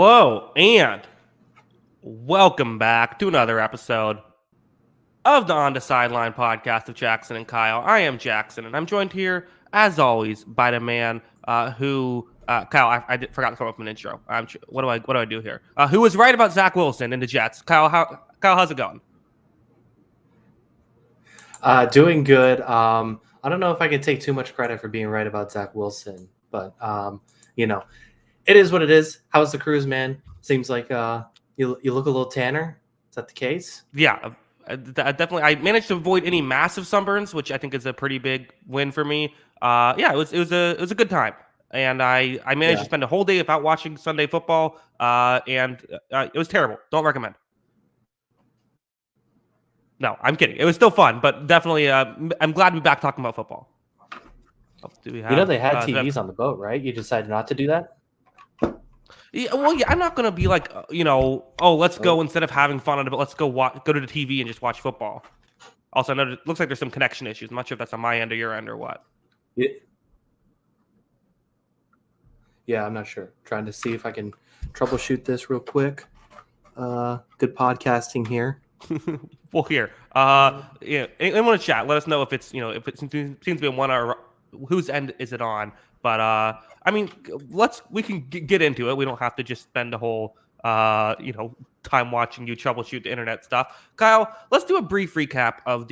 Hello, and welcome back to another episode of the On the Sideline podcast of Jackson and Kyle. I am Jackson, and I'm joined here, as always, by the man who Kyle. I forgot to come up with an intro. What do I do here? Who was right about Zach Wilson and the Jets? Kyle, how's it going? Doing good. I don't know if I can take too much credit for being right about Zach Wilson, but it is what it is. How's the cruise, man? Seems like you look a little tanner. Is that the case? Yeah, definitely. I managed to avoid any massive sunburns, which I think is a pretty big win for me. It was a good time, and I managed to spend a whole day without watching Sunday football, and it was terrible. Don't recommend. No, I'm kidding. It was still fun, but definitely, I'm glad to be back talking about football. They had TVs on the boat, right? You decided not to do that? Yeah, I'm not gonna be like, let's go instead of having fun on it, but let's go to the TV and just watch football. Also, I know it looks like there's some connection issues. I'm not sure if that's on my end or your end or what. Yeah, I'm not sure. Trying to see if I can troubleshoot this real quick. Good podcasting here. Well, here, anyone in the chat, let us know if it's, if it seems to be one or whose end is it on. But we can get into it. We don't have to just spend the whole time watching you troubleshoot the internet stuff. Kyle, let's do a brief recap of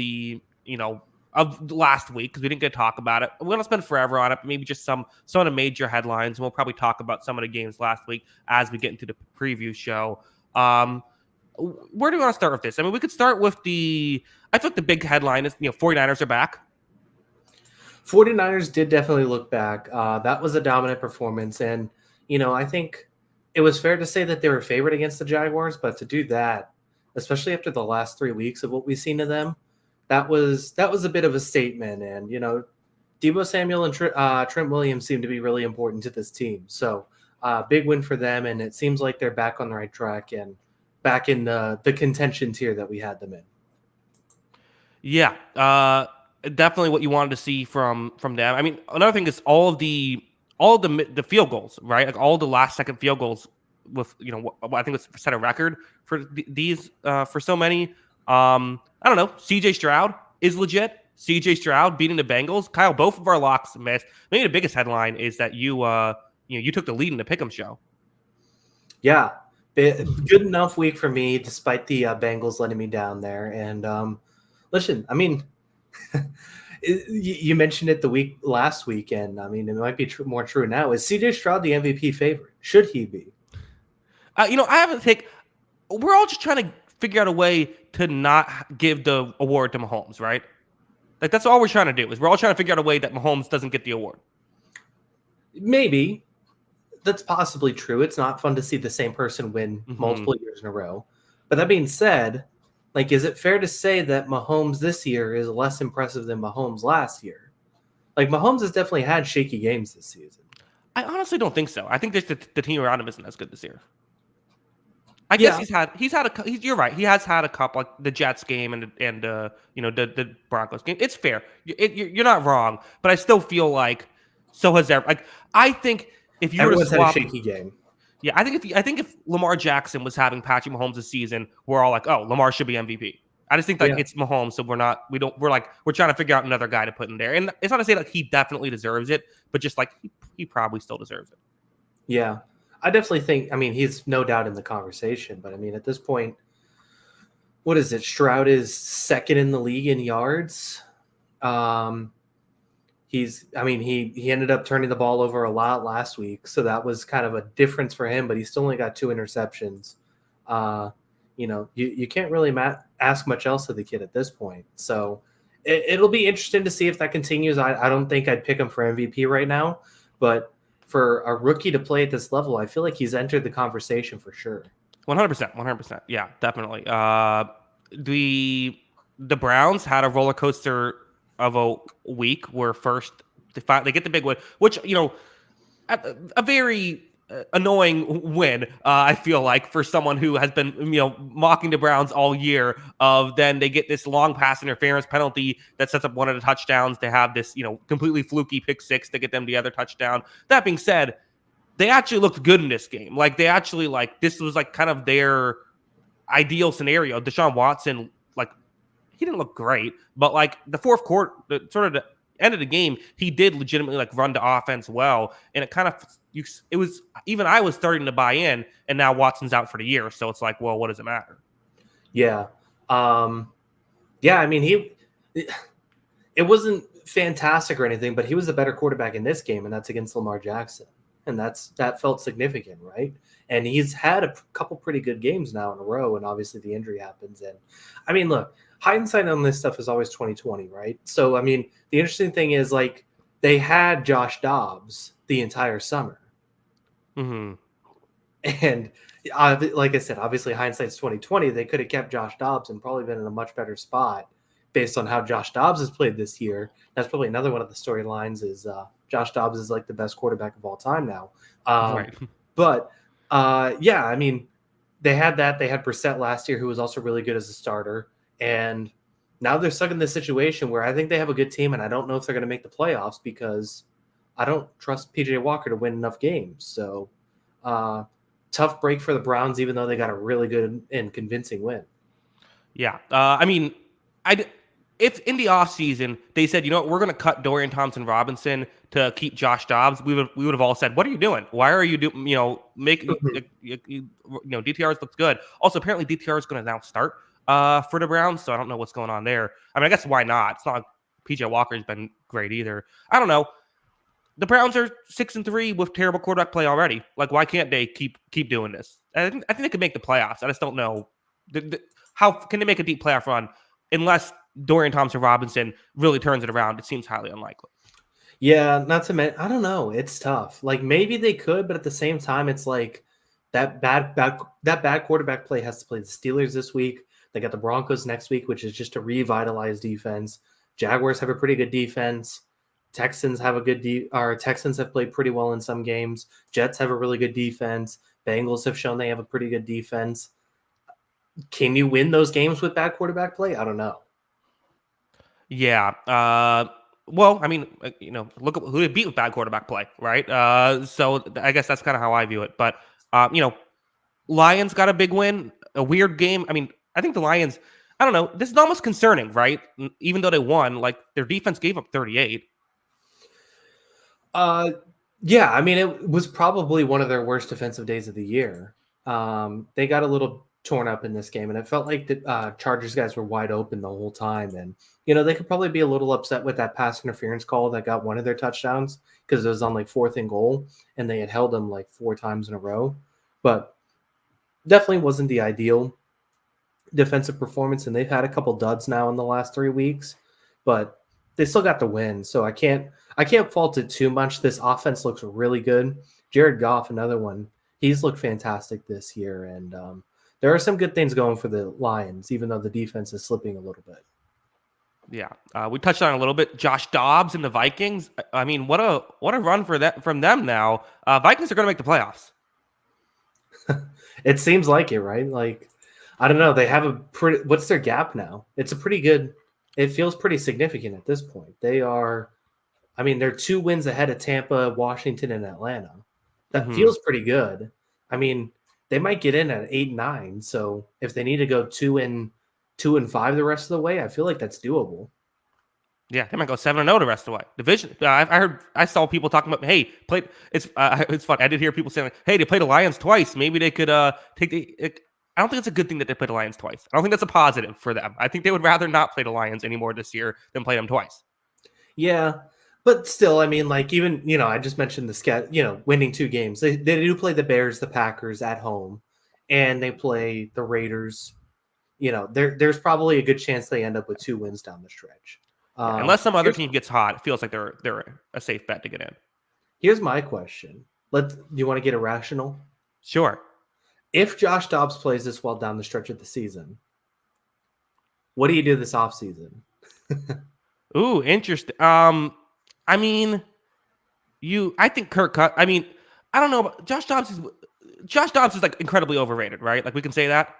of last week, because we didn't get to talk about it. We're gonna spend forever on it, maybe just some of the major headlines, and we'll probably talk about some of the games last week as we get into the preview show. Where do we want to start with this? I mean, we could start with I think the big headline is 49ers are back. 49ers did definitely look back. That was a dominant performance. And, I think it was fair to say that they were favored against the Jaguars, but to do that, especially after the last 3 weeks of what we've seen of them, that was a bit of a statement. And, Deebo Samuel and Trent Williams seem to be really important to this team. So big win for them. And it seems like they're back on the right track and back in the contention tier that we had them in. Yeah. Definitely what you wanted to see from them. I mean, another thing is all of the field goals, right? Like all the last second field goals with, I think it's set a record for these for so many. I don't know. CJ Stroud is legit. CJ Stroud beating the Bengals. Kyle, both of our locks missed. Maybe the biggest headline is that you took the lead in the Pick'em show. Yeah. Good enough week for me, despite the Bengals letting me down there. And listen, I mean, you mentioned it last weekend. I mean, it might be more true now. Is CJ Stroud the MVP favorite? Should he be? I have a take. We're all just trying to figure out a way to not give the award to Mahomes, right? Like that's all we're trying to do. Is we're all trying to figure out a way that Mahomes doesn't get the award. Maybe. That's possibly true. It's not fun to see the same person win multiple years in a row. But that being said, is it fair to say that Mahomes this year is less impressive than Mahomes last year? Mahomes has definitely had shaky games this season. I honestly don't think so. I think just the team around him isn't as good this year. I guess you're right. He has had a couple, like the Jets game and the Broncos game. It's fair. You're not wrong, but I still feel like so has I think. If you Everyone's had a shaky game. Yeah, I think if Lamar Jackson was having Patrick Mahomes this season, we're all like, oh, Lamar should be MVP. I just think it's Mahomes, so we're trying to figure out another guy to put in there. And it's not to say he definitely deserves it, but just he probably still deserves it. Yeah. I definitely think, he's no doubt in the conversation, but at this point, what is it? Stroud is second in the league in yards. He ended up turning the ball over a lot last week, so that was kind of a difference for him, but he still only got 2 interceptions. You can't really ask much else of the kid at this point. So it'll be interesting to see if that continues. I don't think I'd pick him for MVP right now, but for a rookie to play at this level, I feel like he's entered the conversation for sure. 100%. Yeah, definitely. The Browns had a roller coaster of a week where first they get the big win, which a very annoying win. I feel like for someone who has been mocking the Browns all year. Then they get this long pass interference penalty that sets up one of the touchdowns. They have this completely fluky pick six to get them the other touchdown. That being said, they actually looked good in this game. Like they actually this was like kind of their ideal scenario. Deshaun Watson, like he didn't look great, but like the fourth quarter, sort of the end of the game, he did legitimately like run the offense well, and it kind of it was even I was starting to buy in, and now Watson's out for the year, so it's like, well, what does it matter? Yeah, yeah. I mean, it wasn't fantastic or anything, but he was the better quarterback in this game, and that's against Lamar Jackson, and that felt significant, right? And he's had a couple pretty good games now in a row, and obviously the injury happens. And I mean, look, hindsight on this stuff is always 2020, right? So I mean, the interesting thing is like they had Josh Dobbs the entire summer, Mm-hmm. and like I said, obviously hindsight's 2020. They could have kept Josh Dobbs and probably been in a much better spot based on how Josh Dobbs has played this year. That's probably another one of the storylines is Josh Dobbs is like the best quarterback of all time now. Right. But yeah, I mean, they had that. They had Brissett last year, who was also really good as a starter. And now they're stuck in this situation where I think they have a good team, and I don't know if they're going to make the playoffs because I don't trust PJ Walker to win enough games. So tough break for the Browns, even though they got a really good and convincing win. Yeah. I mean, if in the offseason they said, you know what, we're going to cut Dorian Thompson-Robinson to keep Josh Dobbs, we would have all said, what are you doing? Why are you doing, making, DTRs looks good. Also, apparently DTR is going to now start for the Browns, so I don't know what's going on there. I mean, I guess why not? It's not like PJ Walker's been great either. I don't know. The Browns are 6-3 with terrible quarterback play already. Like, why can't they keep doing this? I think they could make the playoffs. I just don't know. How can they make a deep playoff run unless Dorian Thompson-Robinson really turns it around? It seems highly unlikely. Yeah, not to mention, I don't know. It's tough. Like maybe they could, but at the same time, it's like that bad quarterback play has to play the Steelers this week. They got the Broncos next week, which is just a revitalized defense. Jaguars have a pretty good defense. Texans have a good Texans have played pretty well in some games. Jets have a really good defense. Bengals have shown they have a pretty good defense. Can you win those games with bad quarterback play? I don't know. Yeah. Well, I mean, look at who they beat with bad quarterback play, right? So I guess that's kind of how I view it. But, Lions got a big win, a weird game. I mean, I think the Lions, I don't know, this is almost concerning, right? Even though they won, like their defense gave up 38. Yeah, I mean, it was probably one of their worst defensive days of the year. They got a little torn up in this game, and it felt like the Chargers guys were wide open the whole time. And, they could probably be a little upset with that pass interference call that got one of their touchdowns because it was on like 4th and goal, and they had held them like 4 times in a row. But definitely wasn't the ideal defensive performance, and they've had a couple duds now in the last 3 weeks, but they still got the win. So I can't fault it too much. This offense looks really good. Jared Goff, another one. He's looked fantastic this year, and there are some good things going for the Lions, even though the defense is slipping a little bit. Yeah, we touched on it a little bit. Josh Dobbs and the Vikings. I mean, what a run from them now. Vikings are going to make the playoffs. It seems like it, right? Like, I don't know. They have a pretty. What's their gap now? It's a pretty good. It feels pretty significant at this point. They are. I mean, they're 2 wins ahead of Tampa, Washington, and Atlanta. That feels pretty good. I mean, they might get in at 8-9. So if they need to go 2-5 the rest of the way, I feel like that's doable. Yeah, they might go 7-0 the rest of the way. Division. I saw people talking about, hey, played. It's fun. I did hear people saying, hey, they played the Lions twice. Maybe they could take the. I don't think it's a good thing that they played the Lions twice. I don't think that's a positive for them. I think they would rather not play the Lions anymore this year than play them twice. Yeah, but still, I mean, like even I just mentioned winning 2 games. They do play the Bears, the Packers at home, and they play the Raiders. There's probably a good chance they end up with 2 wins down the stretch. Unless some other team gets hot, it feels like they're a safe bet to get in. Here's my question. Do you want to get irrational? Sure. If Josh Dobbs plays this well down the stretch of the season, what do you do this offseason? Ooh, interesting. I mean, I think Kirk Cousins. I mean, I don't know. But Josh Dobbs is like incredibly overrated, right? Like we can say that.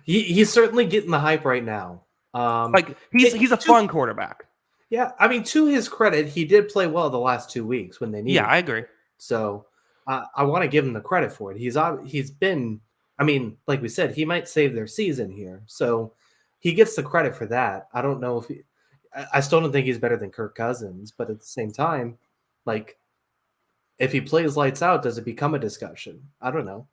He's certainly getting the hype right now. Like he's a fun quarterback. Yeah, I mean, to his credit, he did play well the last 2 weeks when they needed. Yeah, I agree. So, I want to give him the credit for it. He's been, I mean, like we said, he might save their season here, so he gets the credit for that. I don't know if I still don't think he's better than Kirk Cousins, but at the same time, like if he plays lights out, does it become a discussion? I don't know.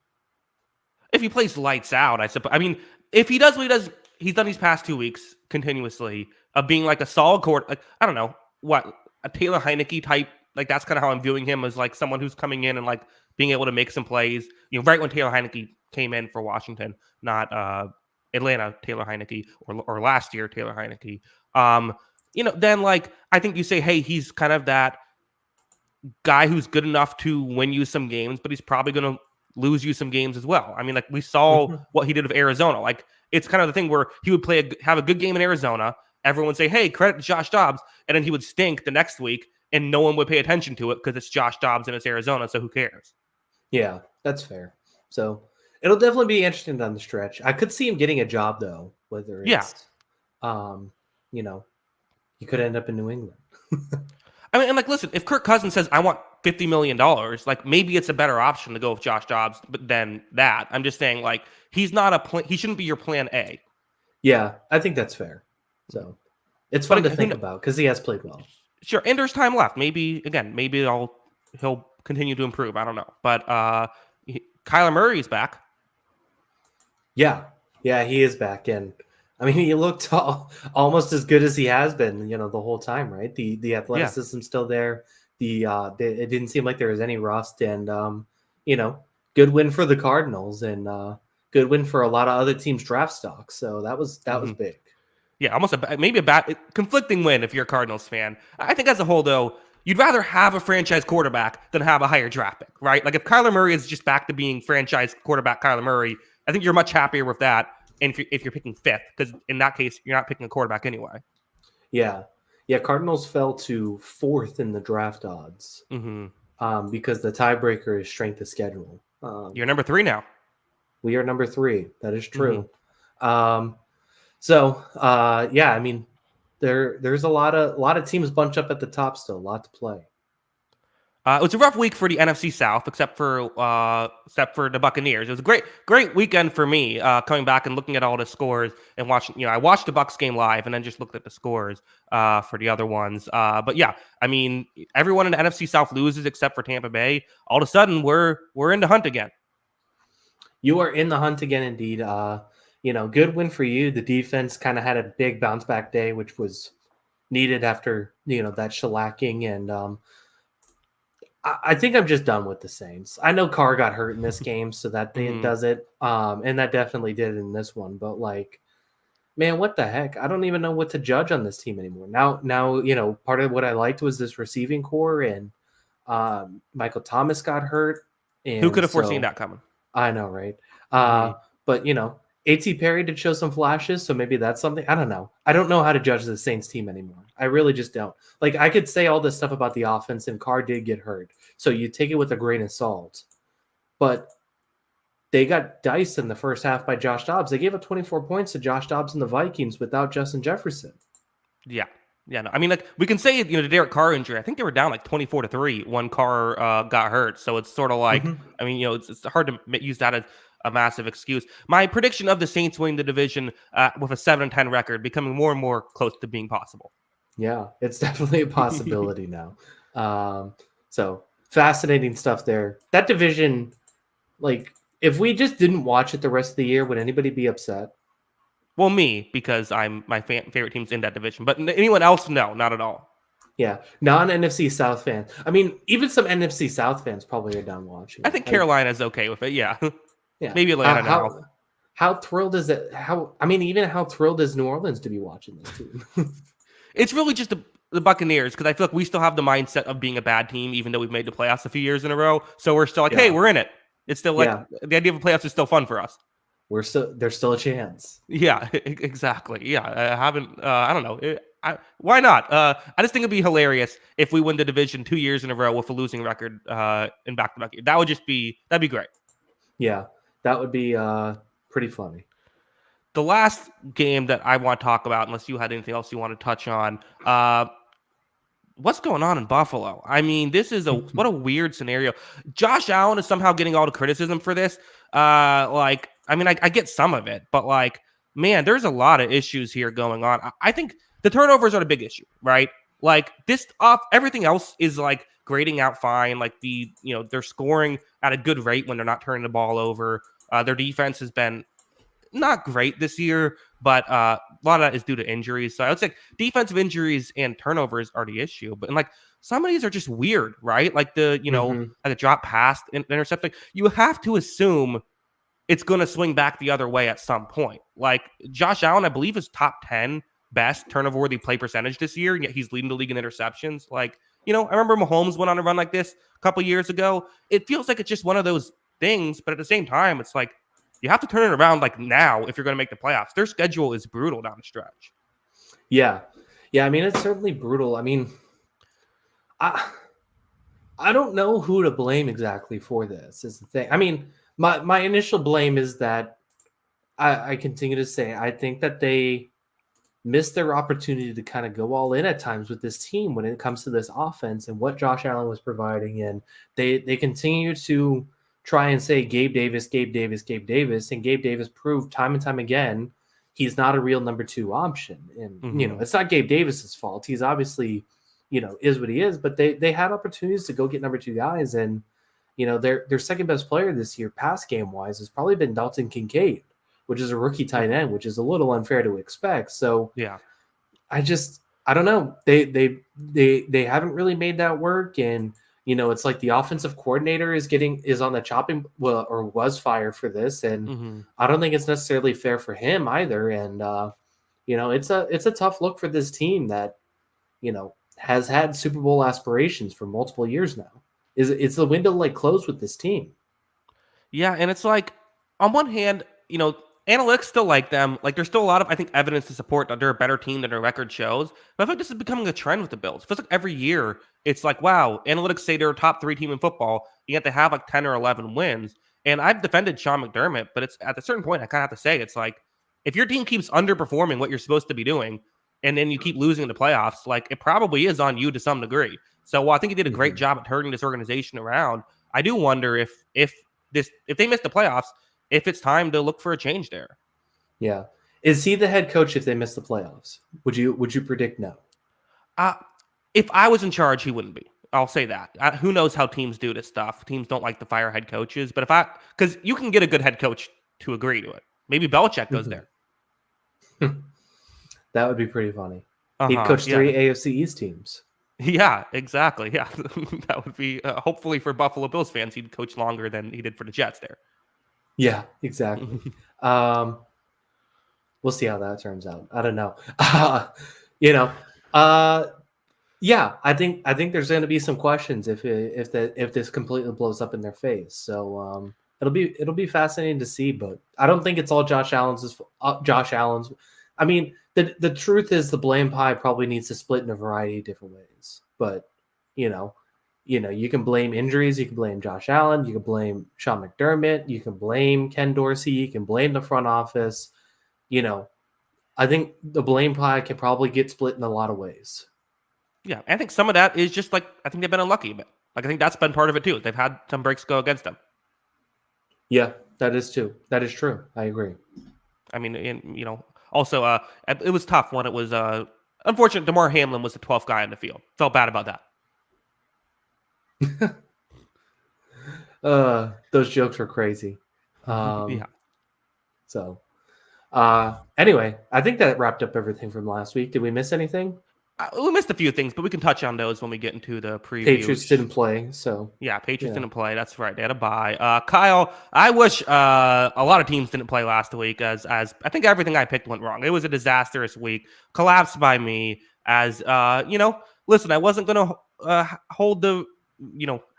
If he plays lights out, I suppose. I mean, if he does what he's done these past 2 weeks continuously of being like a solid court. Like I don't know what a Taylor Heineke type. Like that's kind of how I'm viewing him as like someone who's coming in and like being able to make some plays. You know, right when Taylor Heineke came in for Washington, not Atlanta Taylor Heineke or last year Taylor Heineke. Then like I think you say, hey, he's kind of that guy who's good enough to win you some games, but he's probably going to lose you some games as well. I mean, like we saw what he did with Arizona. Like it's kind of the thing where he would have a good game in Arizona. Everyone would say, "Hey, credit to Josh Dobbs," and then he would stink the next week, and no one would pay attention to it because it's Josh Dobbs and it's Arizona. So who cares? Yeah, that's fair. So it'll definitely be interesting down the stretch. I could see him getting a job though, whether it's, you know, he could end up in New England. I mean, and like, listen, if Kirk Cousins says, I want $50 million, like maybe it's a better option to go with Josh Dobbs than that. I'm just saying, like, he's not he shouldn't be your plan A. Yeah, I think that's fair. So it's fun to think about because he has played well. Sure. And there's time left. Maybe he'll continue to improve. I don't know. But Kyler Murray's back. Yeah, he is back in. I mean, he looked almost as good as he has been, the whole time, right? The athleticism's still there. It didn't seem like there was any rust, and good win for the Cardinals, and good win for a lot of other teams' draft stocks. So that was big. Yeah, almost maybe a bad conflicting win if you're a Cardinals fan. I think as a whole, though, you'd rather have a franchise quarterback than have a higher draft pick, right? Like if Kyler Murray is just back to being franchise quarterback Kyler Murray, I think you're much happier with that. And if you're picking fifth, because in that case, you're not picking a quarterback anyway. Yeah. Cardinals fell to fourth in the draft odds because the tiebreaker is strength of schedule. You're number 3 now. We are number 3. That is true. I mean, there's a lot of teams bunched up at the top still, a lot to play. It was a rough week for the NFC South, except for the Buccaneers. It was a great weekend for me, coming back and looking at all the scores and watching. I watched the Bucs game live and then just looked at the scores for the other ones. But yeah, I mean, everyone in the NFC South loses except for Tampa Bay. All of a sudden, we're in the hunt again. You are in the hunt again, indeed. Good win for you. The defense kind of had a big bounce back day, which was needed after that shellacking and. I think I'm just done with the Saints. I know Carr got hurt in this game, so that does it. And that definitely did in this one. But like, man, what the heck? I don't even know what to judge on this team anymore. Now, part of what I liked was this receiving core, and Michael Thomas got hurt. And who could have foreseen that coming? I know, right? But A.T. Perry did show some flashes, so maybe that's something. I don't know. I don't know how to judge the Saints team anymore. I really just don't. Like, I could say all this stuff about the offense, and Carr did get hurt. So you take it with a grain of salt. But they got diced in the first half by Josh Dobbs. They gave up 24 points to Josh Dobbs and the Vikings without Justin Jefferson. Yeah. Yeah, no. I mean, like we can say, the Derek Carr injury. I think they were down like 24-3 when Carr got hurt. So it's sort of like, I mean, it's hard to use that as a massive excuse. My prediction of the Saints winning the division with a 7-10 record becoming more and more close to being possible. Yeah, it's definitely a possibility now. So fascinating stuff there. That division, like, if we just didn't watch it the rest of the year, would anybody be upset? Well, me, because my favorite team's in that division. But anyone else, no, not at all. Yeah, non-NFC South fans. I mean, even some NFC South fans probably are done watching. I think Carolina's okay with it. Yeah. Yeah. Maybe Atlanta now. How thrilled is it? How thrilled is New Orleans to be watching this team? It's really just the Buccaneers, because I feel like we still have the mindset of being a bad team, even though we've made the playoffs a few years in a row. So we're still like, hey, we're in it. It's still like the idea of the playoffs is still fun for us. There's still a chance. Yeah, exactly. Yeah, I don't know. Why not? I just think it'd be hilarious if we win the division 2 years in a row with a losing record in back-to-back. That'd be great. Yeah, that would be pretty funny. The last game that I want to talk about, unless you had anything else you want to touch on, what's going on in Buffalo? I mean, this is what a weird scenario. Josh Allen is somehow getting all the criticism for this. I mean, I get some of it, but like, man, there's a lot of issues here going on. I think the turnovers are the big issue, right? Like this off, everything else is like grading out fine. Like they're scoring at a good rate when they're not turning the ball over. Their defense has been not great this year, but a lot of that is due to injuries. So I would say defensive injuries and turnovers are the issue. But and like some of these are just weird, right? Like Mhm. like a drop past intercepting. You have to assume it's going to swing back the other way at some point. Like Josh Allen, I believe, is top 10 best turnover worthy play percentage this year, and yet he's leading the league in interceptions. Like, I remember Mahomes went on a run like this a couple years ago. It feels like it's just one of those things, but at the same time, it's like you have to turn it around like now if you're going to make the playoffs. Their schedule is brutal down the stretch. Yeah. Yeah, I mean, it's certainly brutal. I mean, I I don't know who to blame exactly for this is the thing. I mean, my initial blame is that I continue to say I think that they missed their opportunity to kind of go all in at times with this team when it comes to this offense and what Josh Allen was providing. And they continue to try and say Gabe Davis, Gabe Davis, Gabe Davis, and Gabe Davis proved time and time again he's not a real number two option. And it's not Gabe Davis's fault. He's obviously, is what he is, but they had opportunities to go get number two guys. And their second best player this year, pass game wise, has probably been Dalton Kincaid, which is a rookie tight end, which is a little unfair to expect. So Yeah. I don't know. They haven't really made that work. And it's like the offensive coordinator is on the chopping or was fired for this. And I don't think it's necessarily fair for him either. And it's a tough look for this team that, has had Super Bowl aspirations for multiple years now. Is the window like closed with this team? Yeah, and it's like on one hand, analytics still like them. Like there's still a lot of I think evidence to support that they're a better team than their record shows. But I feel like this is becoming a trend with the Bills. It feels like every year it's like, wow, analytics say they're a top 3 team in football, yet they have like 10 or 11 wins. And I've defended Sean McDermott, but it's at a certain point I kind of have to say it's like if your team keeps underperforming what you're supposed to be doing, and then you keep losing in the playoffs, like it probably is on you to some degree. So while I think he did a great job at turning this organization around, I do wonder if they miss the playoffs, if it's time to look for a change there. Yeah. Is he the head coach if they miss the playoffs? Would you predict no? If I was in charge, he wouldn't be. I'll say that. Who knows how teams do this stuff? Teams don't like to fire head coaches, but because you can get a good head coach to agree to it. Maybe Belichick goes there. That would be pretty funny. He'd coach 3 AFC East teams. Yeah, exactly. Yeah, that would be hopefully for Buffalo Bills fans. He'd coach longer than he did for the Jets there. Yeah, exactly. We'll see how that turns out. I don't know. Yeah, I think there's going to be some questions if this completely blows up in their face. So it'll be fascinating to see. But I don't think it's all Josh Allen's. I mean, the truth is the blame pie probably needs to split in a variety of different ways. But you can blame injuries, you can blame Josh Allen, you can blame Sean McDermott, you can blame Ken Dorsey, you can blame the front office. I think the blame pie can probably get split in a lot of ways. Yeah, I think some of that is just like I think they've been unlucky, but like I think that's been part of it too. They've had some breaks go against them. Yeah, that is true. I agree. I mean, also it was tough when it was unfortunate. DeMar Hamlin was the 12th guy in the field. Felt bad about that. Those jokes were crazy. Yeah. So, anyway, I think that wrapped up everything from last week. Did we miss anything? We missed a few things, but we can touch on those when we get into the preview. Patriots didn't play, so yeah, Patriots didn't play. That's right, they had a bye. Kyle, I wish a lot of teams didn't play last week, as I think everything I picked went wrong. It was a disastrous week, collapsed by me. As listen, I wasn't going to hold the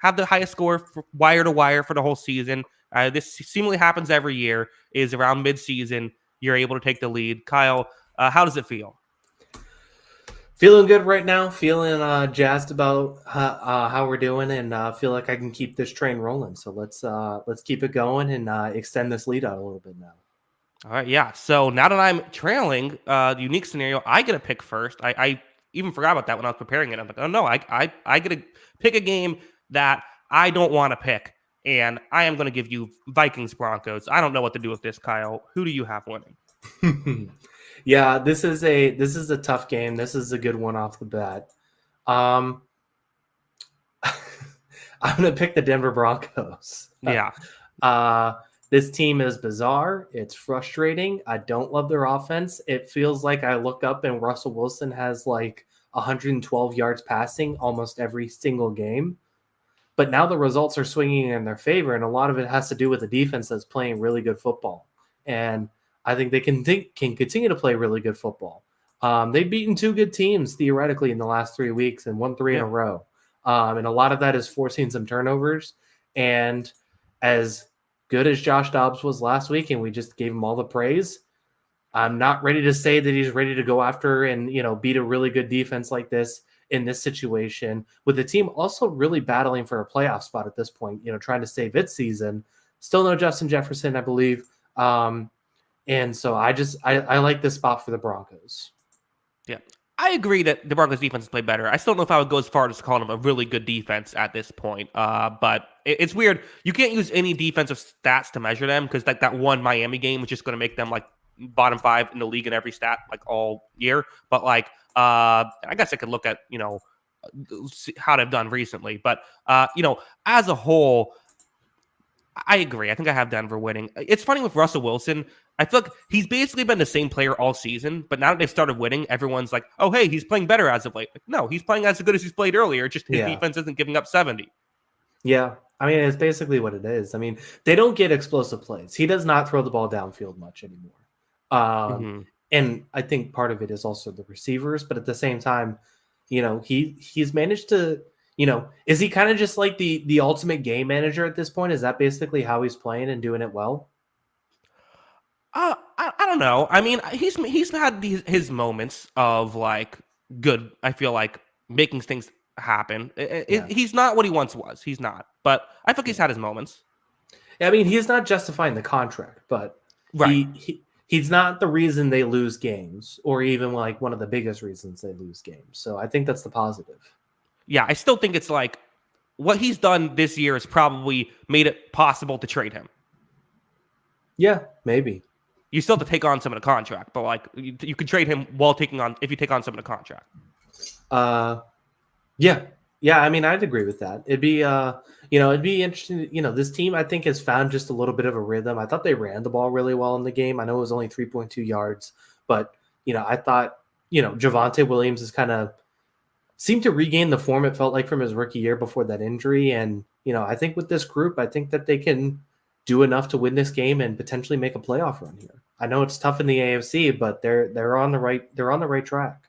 have the highest score wire to wire for the whole season. This seemingly happens every year. Is around mid-season you're able to take the lead. Kyle, how does it feel? Feeling good right now. Feeling jazzed about how we're doing, and feel like I can keep this train rolling. So let's keep it going and extend this lead out a little bit now. All right, yeah. So now that I'm trailing, the unique scenario, I get a pick first. I even forgot about that when I was preparing it. I'm like, oh no, I get to pick a game that I don't want to pick, and I am going to give you Vikings Broncos. I don't know what to do with this, Kyle. Who do you have winning? Yeah, this is a tough game. This is a good one off the bat. I'm gonna pick the Denver Broncos. Yeah. This team is bizarre. It's frustrating. I don't love their offense. It feels like I look up and Russell Wilson has like 112 yards passing almost every single game. But now the results are swinging in their favor, and a lot of it has to do with the defense that's playing really good football. And I think they can continue to play really good football. They've beaten two good teams theoretically in the last 3 weeks and won three in a row. And a lot of that is forcing some turnovers. And as good as Josh Dobbs was last week, and we just gave him all the praise, I'm not ready to say that he's ready to go after and, beat a really good defense like this in this situation, with the team also really battling for a playoff spot at this point, trying to save its season. Still no Justin Jefferson, I believe. And so I like this spot for the Broncos. Yeah. I agree that the Broncos defense has played better. I still don't know if I would go as far as calling them a really good defense at this point. But it's weird. You can't use any defensive stats to measure them because that one Miami game was just going to make them like bottom 5 in the league in every stat like all year. But I guess I could look at, how they've done recently. But, as a whole, I agree. I think I have Denver winning. It's funny with Russell Wilson. I feel like he's basically been the same player all season, but now that they've started winning, everyone's like, oh, hey, he's playing better as of late. Like, no, he's playing as good as he's played earlier. Just his defense isn't giving up 70. Yeah. I mean, it's basically what it is. I mean, they don't get explosive plays. He does not throw the ball downfield much anymore. And I think part of it is also the receivers, but at the same time, he's managed to, is he kind of just like the ultimate game manager at this point? Is that basically how he's playing and doing it well? I don't know. I mean, he's had his moments of like good. I feel like making things happen. He's not what he once was. He's not. But I think he's had his moments. I mean, he's not justifying the contract, but he's not the reason they lose games, or even like one of the biggest reasons they lose games. So I think that's the positive. Yeah, I still think it's like what he's done this year has probably made it possible to trade him. Yeah, maybe. You still have to take on some of the contract, but like you could trade him if you take on some of the contract. Yeah. I mean, I'd agree with that. It'd be it'd be interesting. This team I think has found just a little bit of a rhythm. I thought they ran the ball really well in the game. I know it was only 3.2 yards, but I thought Javonte Williams has kind of seemed to regain the form it felt like from his rookie year before that injury, and I think with this group, I think that they can do enough to win this game and potentially make a playoff run here. I know it's tough in the AFC, but they're on the right track.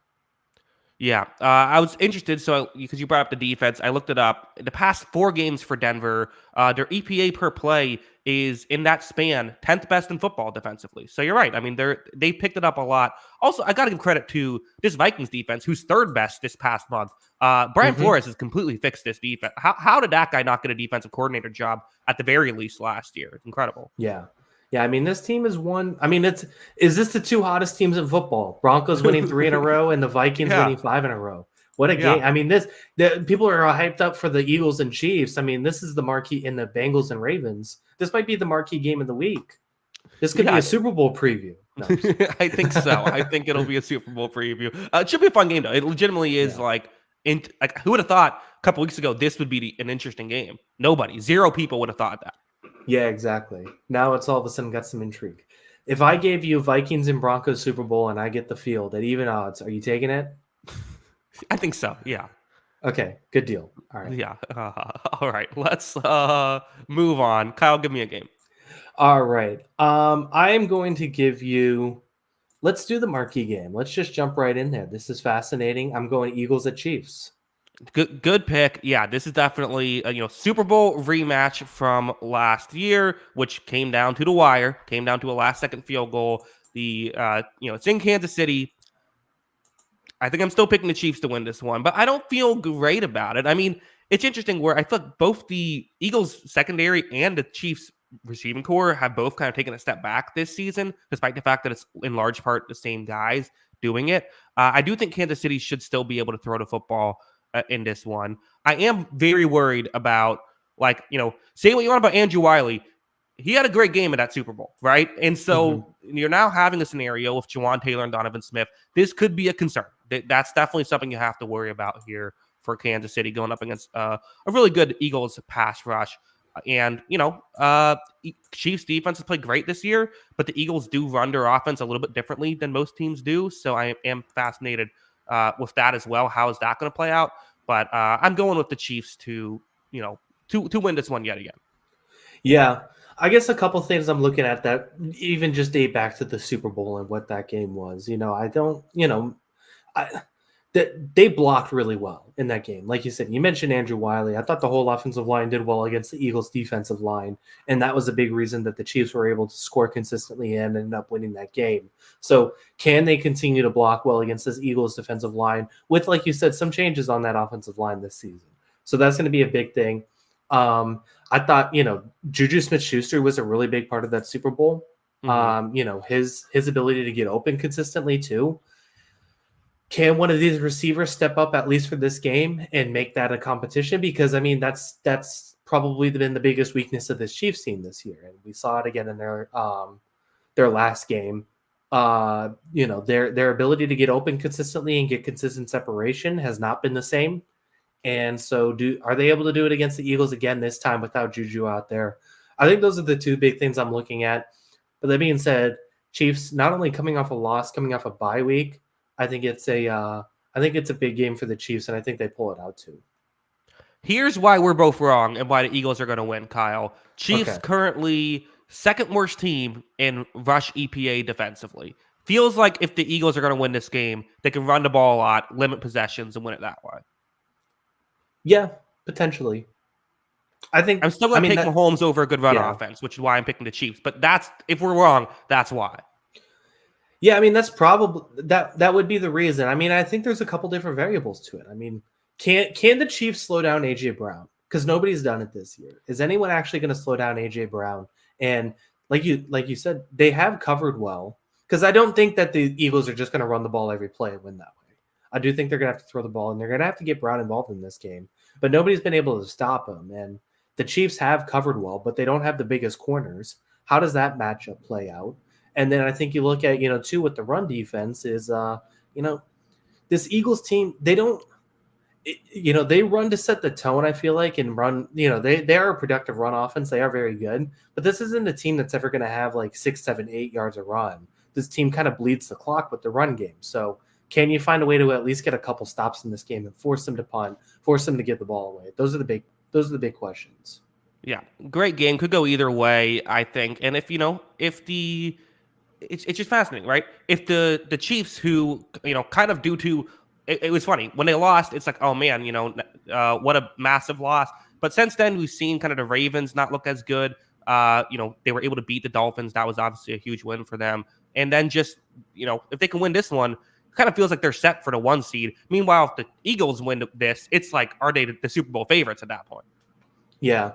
Yeah, I was interested. So because you brought up the defense, I looked it up. In the past 4 games for Denver, their EPA per play is in that span 10th best in football defensively. So you're right. I mean, they picked it up a lot. Also, I got to give credit to this Vikings defense, who's 3rd best this past month. Brian Flores has completely fixed this defense. How did that guy not get a defensive coordinator job at the very least last year? It's incredible. Yeah. I mean, this team is one. I mean, is this the 2 hottest teams in football? Broncos winning 3 in a row and the Vikings winning 5 in a row. What a game. I mean, people are hyped up for the Eagles and Chiefs. I mean, this is the marquee in the Bengals and Ravens. This might be the marquee game of the week. This could be a Super Bowl preview. No. I think so. I think it'll be a Super Bowl preview. It should be a fun game, though. It legitimately is who would have thought a couple weeks ago this would be an interesting game? Nobody. 0 people would have thought that. Yeah, exactly. Now it's all of a sudden got some intrigue. If I gave you Vikings and Broncos Super Bowl and I get the field at even odds, are you taking it? I think so. Yeah. Okay. Good deal. All right. Yeah. All right. Let's move on. Kyle, give me a game. All right. I am going to give you. Let's do the marquee game. Let's just jump right in there. This is fascinating. I'm going Eagles at Chiefs. Good pick. Yeah, this is definitely a Super Bowl rematch from last year, which came down to the wire, came down to a last-second field goal. It's in Kansas City. I think I'm still picking the Chiefs to win this one, but I don't feel great about it. I mean, it's interesting where I feel like both the Eagles secondary and the Chiefs receiving core have both kind of taken a step back this season, despite the fact that it's in large part the same guys. doing it. I do think Kansas City should still be able to throw the football in this one. I am very worried about, like, say what you want about Andrew Wiley. He had a great game in that Super Bowl, right? And so you're now having a scenario with Jawan Taylor and Donovan Smith. This could be a concern. That's definitely something you have to worry about here for Kansas City going up against a really good Eagles pass rush. And, Chiefs defense has played great this year, but the Eagles do run their offense a little bit differently than most teams do. So I am fascinated with that as well. How is that going to play out? But I'm going with the Chiefs to win this one yet again. Yeah. I guess a couple things I'm looking at that even just date back to the Super Bowl and what that game was. They blocked really well in that game. Like you said, you mentioned Andrew Wiley. I thought the whole offensive line did well against the Eagles' defensive line, and that was a big reason that the Chiefs were able to score consistently and ended up winning that game. So can they continue to block well against this Eagles defensive line with, like you said, some changes on that offensive line this season? So that's going to be a big thing. I thought, Juju Smith-Schuster was a really big part of that Super Bowl. His ability to get open consistently too. Can one of these receivers step up at least for this game and make that a competition? Because that's probably been the biggest weakness of this Chiefs team this year, and we saw it again in their last game. Their ability to get open consistently and get consistent separation has not been the same. And so are they able to do it against the Eagles again this time without Juju out there? I think those are the two big things I'm looking at. But that being said, Chiefs not only coming off a loss, coming off a bye week, I think it's a big game for the Chiefs, and I think they pull it out too. Here's why we're both wrong and why the Eagles are going to win, Kyle. Chiefs currently second worst team in rush EPA defensively. Feels like if the Eagles are going to win this game, they can run the ball a lot, limit possessions, and win it that way. Yeah, potentially. I'm still going to take Mahomes over a good run offense, which is why I'm picking the Chiefs. But if we're wrong, that's why. Yeah, that's probably that would be the reason. I think there's a couple different variables to it. Can the Chiefs slow down AJ Brown? Because nobody's done it this year. Is anyone actually going to slow down AJ Brown? And like you said, they have covered well. Because I don't think that the Eagles are just going to run the ball every play and win that way. I do think they're going to have to throw the ball, and they're going to have to get Brown involved in this game. But nobody's been able to stop him. And the Chiefs have covered well, but they don't have the biggest corners. How does that matchup play out? And then I think you look at, too, with the run defense is, this Eagles team, they don't, they run to set the tone, I feel like, and run, they are a productive run offense. They are very good. But this isn't a team that's ever going to have like 6, 7, 8 yards a run. This team kind of bleeds the clock with the run game. So can you find a way to at least get a couple stops in this game and force them to punt, force them to give the ball away? Those are the big questions. Yeah, great game. Could go either way, I think. And it's just fascinating, right? If the Chiefs, who kind of due to it was funny when they lost, it's like, oh man, what a massive loss. But since then, we've seen kind of the Ravens not look as good. They were able to beat the Dolphins. That was obviously a huge win for them. And then just if they can win this one, it kind of feels like they're set for the 1 seed. Meanwhile, if the Eagles win this, it's like, are they the Super Bowl favorites at that point? Yeah.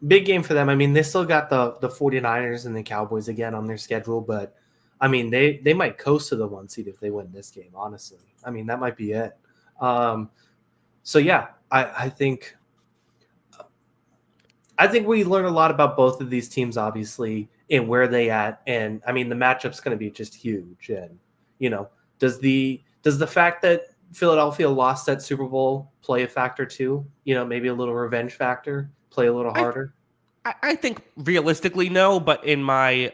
Big game for them. They still got the 49ers and the Cowboys again on their schedule, but they might coast to the 1 seed if they win this game, honestly. That might be it. So yeah, I think we learn a lot about both of these teams, obviously, and where they at. And the matchup's going to be just huge. And, does the fact that Philadelphia lost that Super Bowl play a factor too? Maybe a little revenge factor, play a little harder? I think realistically, no, but in my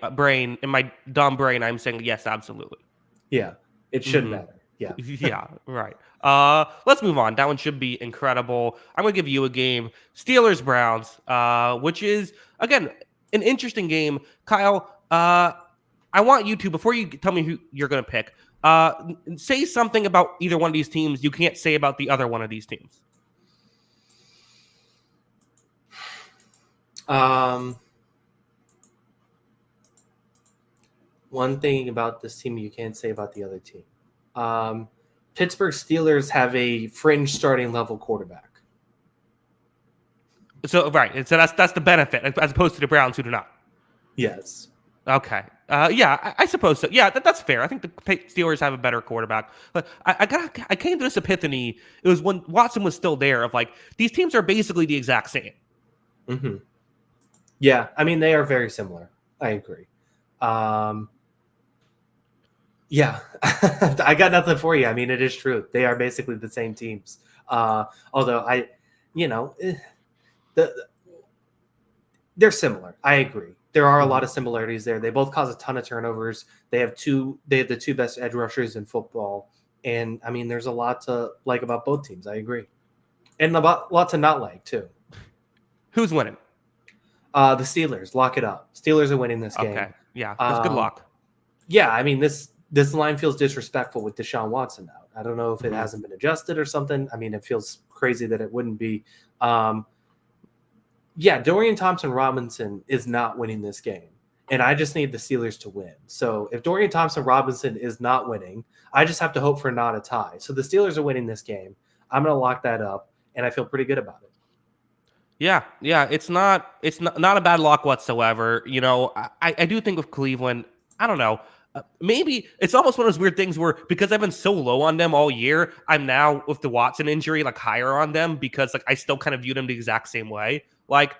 dumb brain, I'm saying yes, absolutely. Yeah, it should matter. Yeah. Yeah, right. Let's move on. That one should be incredible. I'm going to give you a game, Steelers-Browns, which is, again, an interesting game. Kyle, I want you to, before you tell me who you're going to pick, say something about either one of these teams you can't say about the other one of these teams. One thing about this team you can't say about the other team. Pittsburgh Steelers have a fringe starting level quarterback. So right, so that's the benefit as opposed to the Browns who do not. Yes. Okay. Yeah, I suppose so. Yeah, that's fair. I think the Steelers have a better quarterback. But I came to this epiphany. It was when Watson was still there. Of like these teams are basically the exact same. Mm-hmm. Yeah, I mean they are very similar. I agree. Yeah, I got nothing for you. I mean, it is true. They are basically the same teams. Although you know, the they're similar. I agree. There are a lot of similarities there. They both cause a ton of turnovers. They have the two best edge rushers in football. And I mean, there's a lot to like about both teams. I agree. And about lot to not like too. Who's winning? The Steelers, lock it up. Steelers are winning this game. Okay. Yeah, that's good luck. Yeah, I mean this line feels disrespectful with Deshaun Watson out. I don't know if it hasn't been adjusted or something. I mean, it feels crazy that it wouldn't be. Yeah, Dorian Thompson-Robinson is not winning this game, and I just need the Steelers to win. So if Dorian Thompson-Robinson is not winning, I just have to hope for not a tie. So the Steelers are winning this game. I'm going to lock that up, and I feel pretty good about it. Yeah, it's not a bad lock whatsoever. You know, I do think with Cleveland, I don't know. Maybe it's almost one of those weird things where because I've been so low on them all year, I'm now with the Watson injury like higher on them because like I still kind of view them the exact same way. Like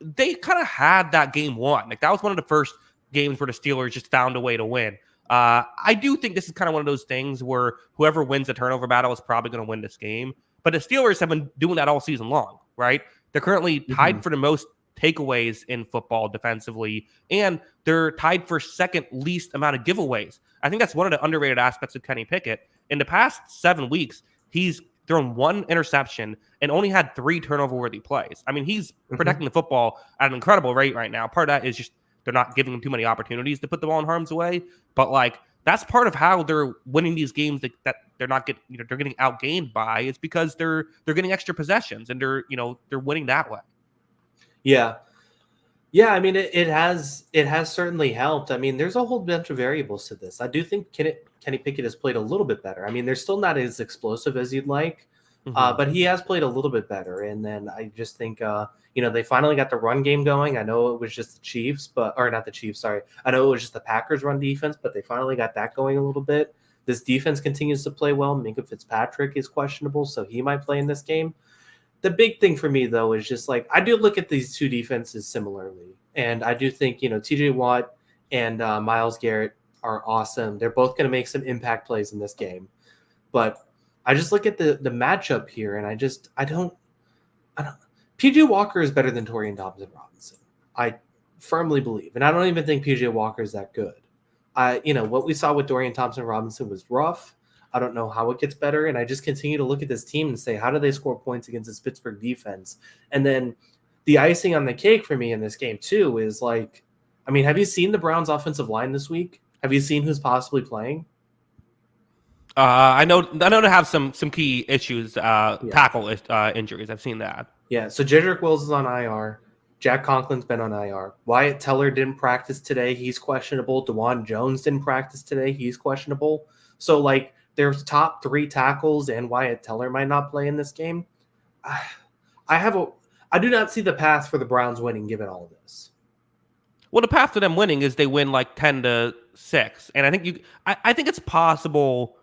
they kind of had that game won. Like that was one of the first games where the Steelers just found a way to win. I do think this is kind of one of those things where whoever wins the turnover battle is probably going to win this game. But the Steelers have been doing that all season long, right? They're currently tied for the most takeaways in football defensively, and they're tied for second least amount of giveaways. I think that's one of the underrated aspects of Kenny Pickett. In the past 7 weeks, he's thrown 1 interception and only had 3 turnover-worthy plays. I mean, he's protecting the football at an incredible rate right now. Part of that is just they're not giving him too many opportunities to put the ball in harm's way. But like that's part of how they're winning these games that they're not getting, they're getting outgained by. It's because they're getting extra possessions and they're winning that way. Yeah. Yeah, I mean it has certainly helped. I mean, there's a whole bunch of variables to this. I do think Kenny Pickett has played a little bit better. I mean, they're still not as explosive as you'd like, but he has played a little bit better. And then I just think they finally got the run game going. I know it was just the Chiefs, or not the Chiefs, sorry. I know it was just the Packers run defense, but they finally got that going a little bit. This defense continues to play well. Minkah Fitzpatrick is questionable, so he might play in this game. The big thing for me, though, is just like I do look at these two defenses similarly. And I do think, TJ Watt and Myles Garrett are awesome. They're both going to make some impact plays in this game. But I just look at the matchup here, and I don't. PJ Walker is better than Dorian Thompson-Robinson. I firmly believe. And I don't even think PJ Walker is that good. What we saw with Dorian Thompson-Robinson was rough. I don't know how it gets better. And I just continue to look at this team and say, how do they score points against this Pittsburgh defense? And then the icing on the cake for me in this game, too, is like, I mean, have you seen the Browns' offensive line this week? Have you seen who's possibly playing? I know to have some key issues, tackle injuries. I've seen that. Yeah, so Jedrick Wills is on IR. Jack Conklin's been on IR. Wyatt Teller didn't practice today. He's questionable. DeJuan Jones didn't practice today. He's questionable. So, like, there's top 3 tackles, and Wyatt Teller might not play in this game. I do not see the path for the Browns winning given all of this. Well, the path to them winning is they win like 10-6, and I think it's possible.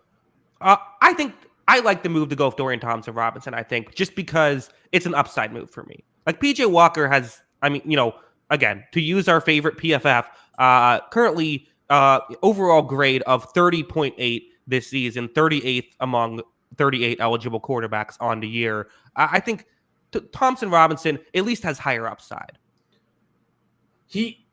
I think I like the move to go with Dorian Thompson-Robinson. I think just because it's an upside move for me. Like PJ Walker has, again, to use our favorite PFF, currently overall grade of 30.8 this season, 38th among 38 eligible quarterbacks on the year. I think Thompson-Robinson at least has higher upside. He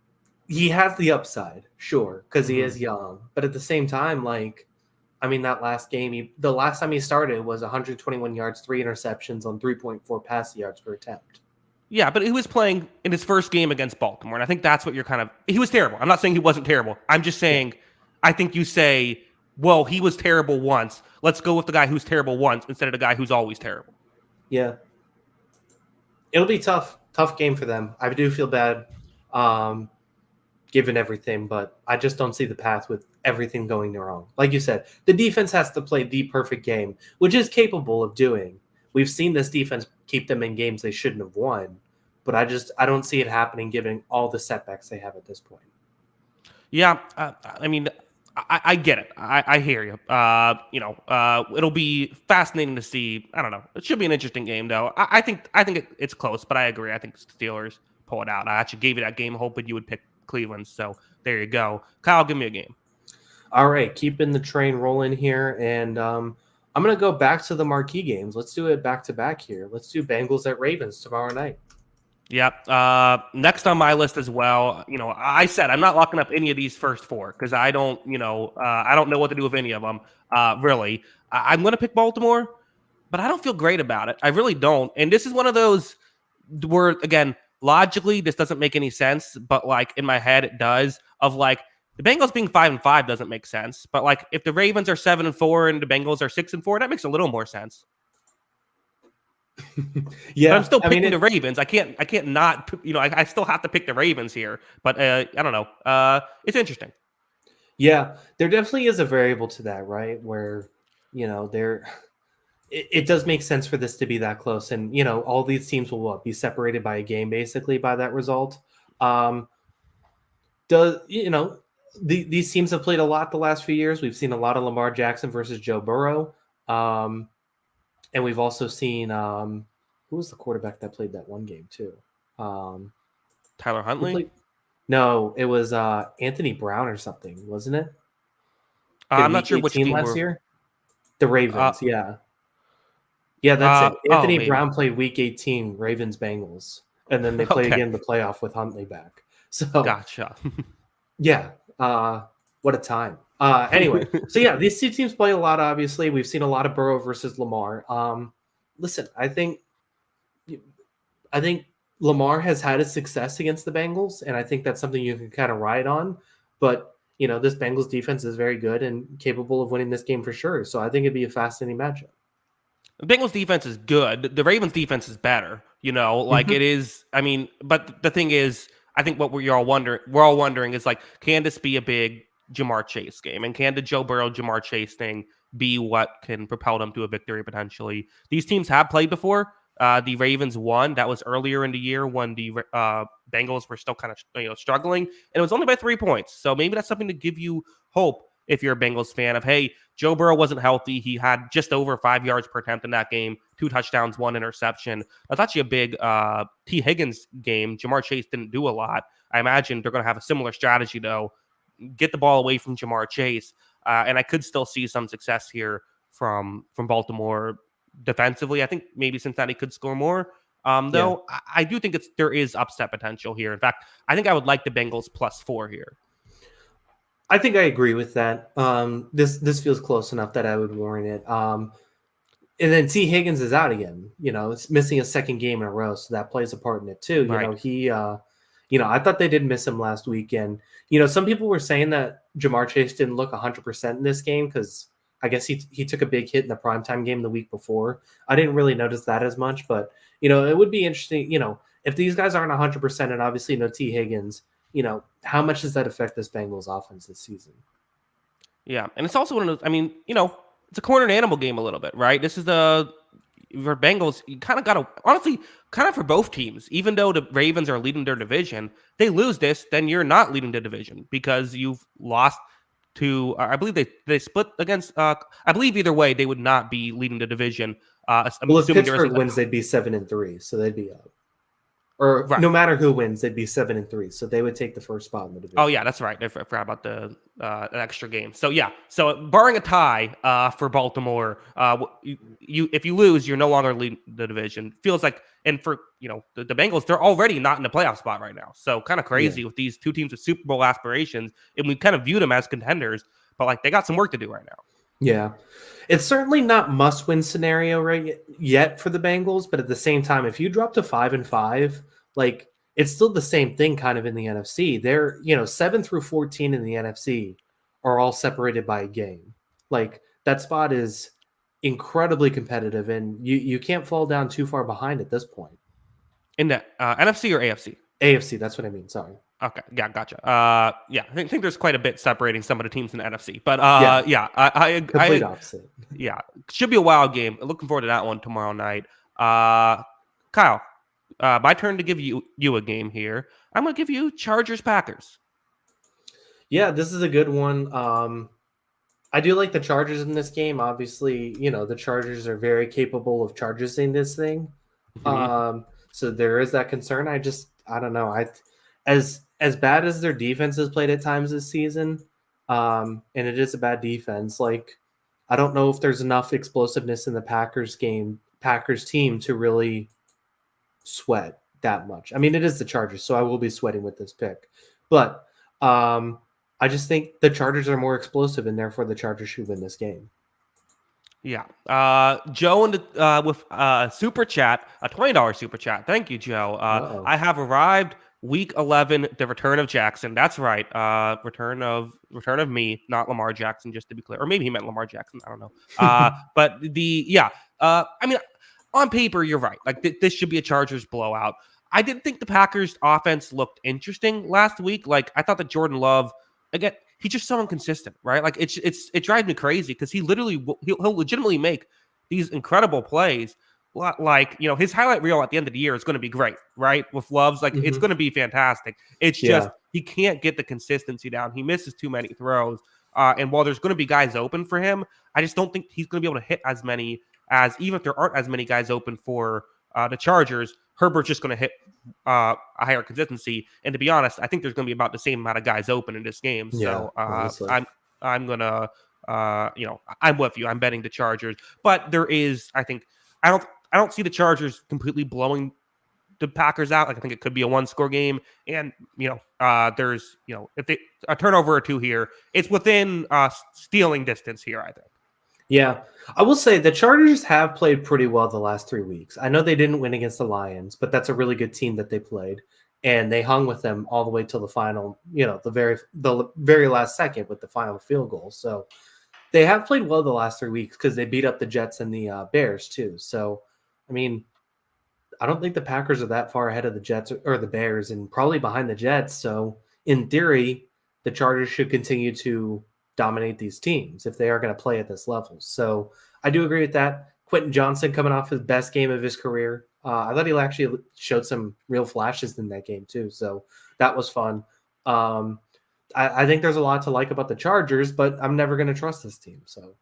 has the upside, sure, because he is young. But at the same time, that last game, the last time he started was 121 yards, 3 interceptions on 3.4 pass yards per attempt. Yeah, but he was playing in his first game against Baltimore, and I think that's what he was terrible. I'm not saying he wasn't terrible. I'm just saying I think you say, well, he was terrible once. Let's go with the guy who's terrible once instead of the guy who's always terrible. Yeah. It'll be tough game for them. I do feel bad given everything, but I just don't see the path with everything going wrong. Like you said, the defense has to play the perfect game, which is capable of doing. We've seen this defense keep them in games they shouldn't have won, but I don't see it happening given all the setbacks they have at this point. Yeah, I mean, I get it. I hear you. It'll be fascinating to see. I don't know. It should be an interesting game, though. I think it's close, but I agree. I think the Steelers pull it out. I actually gave you that game hoping you would pick Cleveland. So there you go. Kyle, give me a game. All right, keeping the train rolling here, and I'm going to go back to the marquee games. Let's do it back to back here. Let's do Bengals at Ravens tomorrow night. Yep. Next on my list as well. I said I'm not locking up any of these first four because I don't know what to do with any of them. Really, I'm going to pick Baltimore, but I don't feel great about it. I really don't. And this is one of those where, again, logically, this doesn't make any sense, but like in my head, it does. Of like the Bengals being 5-5 doesn't make sense, but like if the Ravens are 7-4 and the Bengals are 6-4, that makes a little more sense. But I'm Yeah, still I mean, picking the Ravens. I can't not. I still have to pick the Ravens here. But I don't know. It's interesting. yeah, there definitely is a variable to that, right? Where there it does make sense for this to be that close, and all these teams will be separated by a game, basically by that result. Um, does these teams have played a lot the last few years. We've seen a lot of Lamar Jackson versus Joe Burrow, and we've also seen who was the quarterback that played that one game too? Um, Tyler who Huntley. played? No, it was Anthony Brown or something, wasn't it? In I'm not Week sure which 18 team last we're. year, the Uh, Ravens. Yeah, that's it. oh, Anthony maybe. Brown played Week 18, Ravens Bengals, and then they play Okay, again in the playoff with Huntley back. So gotcha. yeah, what a time. Anyway, so yeah, these two teams play a lot. Obviously, we've seen a lot of Burrow versus Lamar. Listen, I think Lamar has had his success against the Bengals, and I think that's something you can kind of ride on. But this Bengals defense is very good and capable of winning this game for sure. So I think it'd be a fascinating matchup. The Bengals defense is good. The Ravens defense is better. Like it Mhm. is. I mean, but the thing is, I think what we're all wondering is like, can this be a big Jamar Chase game, and can the Joe Burrow Jamar Chase thing be what can propel them to a victory potentially? These teams have played before. The Ravens won. That was earlier in the year when the Bengals were still kind of struggling, and it was only by 3 points. So maybe that's something to give you hope if you're a Bengals fan of, hey, Joe Burrow wasn't healthy. He had just over 5 yards per attempt in that game, 2 touchdowns, 1 interception. That's actually a big T. Higgins game. Jamar Chase didn't do a lot. I imagine they're going to have a similar strategy, though. Get the ball away from Jamar Chase. And I could still see some success here from Baltimore defensively. I think maybe Cincinnati could score more. Yeah. Though I do think there is upset potential here. In fact, I think I would like the Bengals +4 here. I think I agree with that. This feels close enough that I would warrant it. And then T. Higgins is out again. It's missing a second game in a row, so that plays a part in it too. Right. I thought they did miss him last weekend. Some people were saying that Jamar Chase didn't look 100% in this game because I guess he took a big hit in the primetime game the week before. I didn't really notice that as much, but it would be interesting. If these guys aren't 100%, and obviously no T. Higgins, how much does that affect this Bengals offense this season? Yeah, and it's also one of those. I mean, it's a cornered animal game a little bit, right? This is for Bengals. You kind of got to honestly, kind of for both teams. Even though the Ravens are leading their division, they lose this, then you're not leading the division because you've lost to. I believe they split against. I believe either way they would not be leading the division. I'm Well, if assuming there Pittsburgh isn't a wins, they'd be 7-3, so they'd be up. Or right. no matter who wins, they'd be 7-3, so they would take the first spot in the division. Oh yeah, that's right. I forgot about the extra game. So yeah, so barring a tie for Baltimore, you if you lose, you're no longer leading the division. Feels like, and for the Bengals, they're already not in the playoff spot right now. So kind of Yeah, crazy with these two teams with Super Bowl aspirations, and we kind of view them as contenders, but like they got some work to do right now. yeah. It's certainly not must-win scenario right yet for the Bengals, but at the same time, if you drop to 5-5, like it's still the same thing kind of in the NFC. They're 7 through 14 in the NFC are all separated by a game. Like that spot is incredibly competitive, and you can't fall down too far behind at this point. In the NFC or AFC? AFC, that's what I mean. Sorry. Okay, yeah, gotcha. Yeah, I think there's quite a bit separating some of the teams in the NFC, but Yeah, yeah, complete opposite. yeah, should be a wild game. Looking forward to that one tomorrow night. Kyle, my turn to give you a game here. I'm gonna give you Chargers Packers. Yeah, this is a good one. I do like the Chargers in this game. Obviously, the Chargers are very capable of charging this thing. Mhm. So there is that concern. I don't know. As bad as their defense has played at times this season, and it is a bad defense. Like, I don't know if there's enough explosiveness in the Packers team to really sweat that much. I mean, it is the Chargers, so I will be sweating with this pick. But I just think the Chargers are more explosive, and therefore the Chargers should win this game. Yeah. Joe with super chat, a $20 super chat. Thank you, Joe. Uh-oh. I have arrived. Week 11, the return of Jackson. That's right. Return of me, not Lamar Jackson, just to be clear. Or maybe he meant Lamar Jackson. I don't know. But I mean, on paper, you're right. Like this should be a Chargers blowout. I didn't think the Packers offense looked interesting last week. Like I thought that Jordan Love, again, he's just so inconsistent, right? Like it drives me crazy because he'll legitimately make these incredible plays. Like his highlight reel at the end of the year is going to be great, right? With Love's, like it's Mhm. going to be fantastic. It's just Yeah. he can't get the consistency down. He misses too many throws, and while there's going to be guys open for him, I just don't think he's going to be able to hit as many as even if there aren't as many guys open for the Chargers. Herbert's just going to hit a higher consistency. And to be honest, I think there's going to be about the same amount of guys open in this game. Yeah. So Honestly. I'm gonna I'm with you. I'm betting the Chargers, but there is I don't see the Chargers completely blowing the Packers out. Like I think it could be a one-score game, and there's if they a turnover or two here, it's within stealing distance here. I think. Yeah. I will say the Chargers have played pretty well the last 3 weeks. I know they didn't win against the Lions, but that's a really good team that they played. And they hung with them all the way till the final, the very last second with the final field goal. So they have played well the last 3 weeks because they beat up the Jets and the Bears too. So, I mean, I don't think the Packers are that far ahead of the Jets or the Bears and probably behind the Jets. So, in theory, the Chargers should continue to dominate these teams if they are going to play at this level. So, I do agree with that. Quentin Johnson coming off his best game of his career. I thought he actually showed some real flashes in that game too. So, that was fun. Um, I think there's a lot to like about the Chargers, but I'm never going to trust this team. So,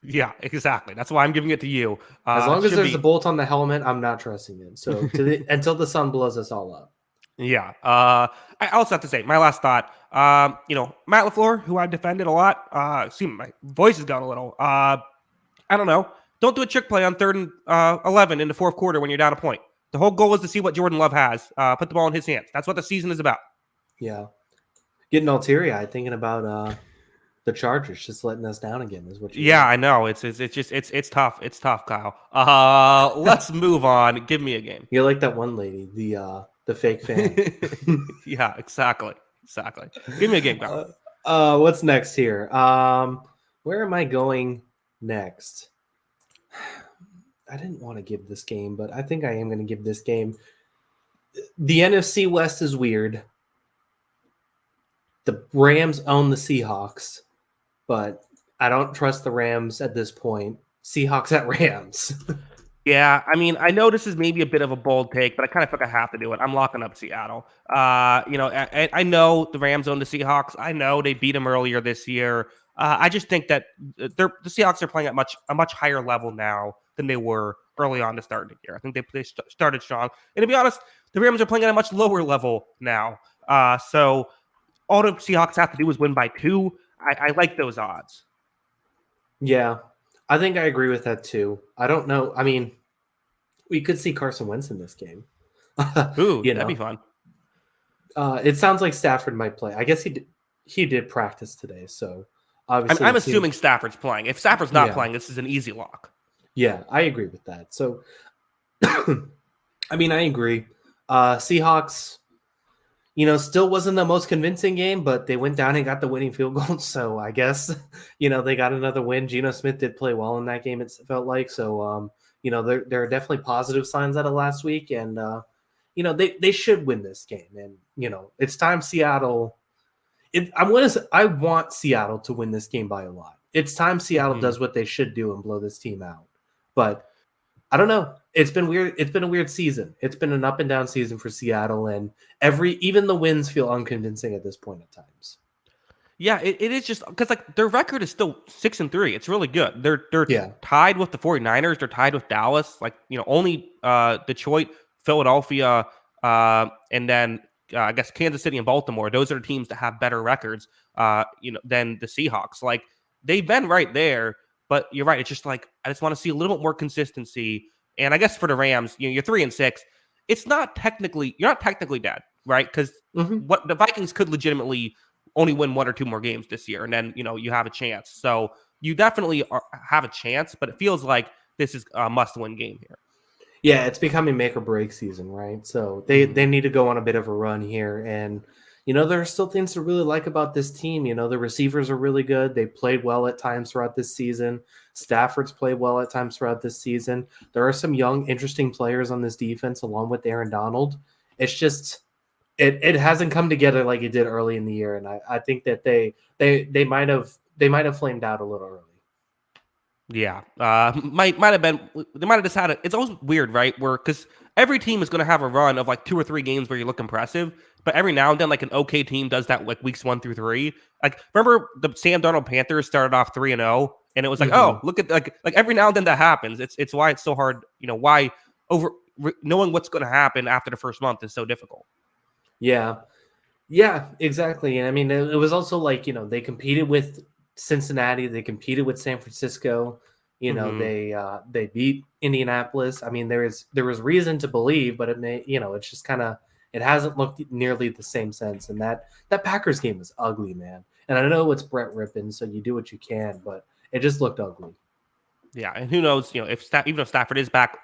Yeah, exactly. That's why I'm giving it to you. as long as Should there's a be. bolt on the helmet, I'm not trusting it. So until the sun blows us all up. Yeah. I also have to say, my last thought, Matt LaFleur, who I defended a lot, my voice is gone a little. I don't know. Don't do a trick play on 3rd and 11 in the fourth quarter when you're down a point. The whole goal is to see what Jordan Love has. Put the ball in his hands. That's what the season is about. Yeah. Getting all teary eyed thinking about the Chargers just letting us down again is what you're Yeah, doing. I know. It's tough. It's tough, Kyle. Let's move on. Give me a game. You're like that one lady, the fake fan. Yeah, exactly. Exactly. Give me a game, Kyle. What's next here? Where am I going next? I didn't want to give this game, but I think I am going to give this game. The NFC West is weird. The Rams own the Seahawks, but I don't trust the Rams at this point. Seahawks at Rams. Yeah, I mean, I know this is maybe a bit of a bold take, but I kind of feel like I have to do it. I'm locking up Seattle. I know the Rams own the Seahawks. I know they beat them earlier this year. I just think that the Seahawks are playing at a much higher level now than they were early on to start the year. I think they started strong. And to be honest, the Rams are playing at a much lower level now. So all the Seahawks have to do is win by 2. I like those odds. Yeah, I think I agree with that too. I don't know. I mean, we could see Carson Wentz in this game. Ooh, you that'd be know, fun. it sounds like Stafford might play. I guess he did practice today, so obviously I'm it seems. assuming Stafford's playing. If Stafford's not Yeah, playing, this is an easy lock. yeah, I agree with that. So, I mean, I agree. Seahawks, still wasn't the most convincing game, but they went down and got the winning field goal. So I guess, they got another win. Geno Smith did play well in that game, it felt like. So, there are definitely positive signs out of last week. And, they should win this game. And, it's time Seattle. I want Seattle to win this game by a lot. It's time Seattle Mhm. does what they should do and blow this team out. But I don't know. It's been weird. It's been a weird season. It's been an up and down season for Seattle, and even the wins feel unconvincing at this point at times. Yeah, it is just because like their record is still 6-3. It's really good. They're Yeah. tied with the 49ers. They're tied with Dallas. Like, only Detroit, Philadelphia, and then I guess Kansas City and Baltimore. Those are the teams that have better records than the Seahawks. Like they've been right there, but you're right. It's just like I just want to see a little bit more consistency. And I guess for the Rams, you're 3-6. You're not technically dead, right? Because Hmm. what the Vikings could legitimately only win one or two more games this year, and then you have a chance. So you definitely have a chance, but it feels like this is a must-win game here. Yeah, it's becoming make or break season, right? So they need to go on a bit of a run here, and there are still things to really like about this team. The receivers are really good. They played well at times throughout this season. Stafford's played well at times throughout this season. There are some young, interesting players on this defense, along with Aaron Donald. It's just it hasn't come together like it did early in the year, and I think that they might have flamed out a little early. Yeah, might have been. They might have just had it. It's always weird, right? Where because every team is going to have a run of like 2 or 3 games where you look impressive, but every now and then, like an okay team does that like weeks 1 through 3. Like remember the Sam Darnold Panthers started off 3-0, and it was like, oh, look at like every now and then that happens. It's why it's so hard. Why knowing what's going to happen after the first month is so difficult. Yeah. Yeah, exactly. And I mean, it was also like, they competed with Cincinnati, they competed with San Francisco, Hmm. they beat Indianapolis. I mean, there was reason to believe, but it may, it's just kind of it hasn't looked nearly the same since. And that Packers game was ugly, man. And I know it's Brett Rippon, so you do what you can, but it just looked ugly. Yeah, and who knows? Even if Stafford is back,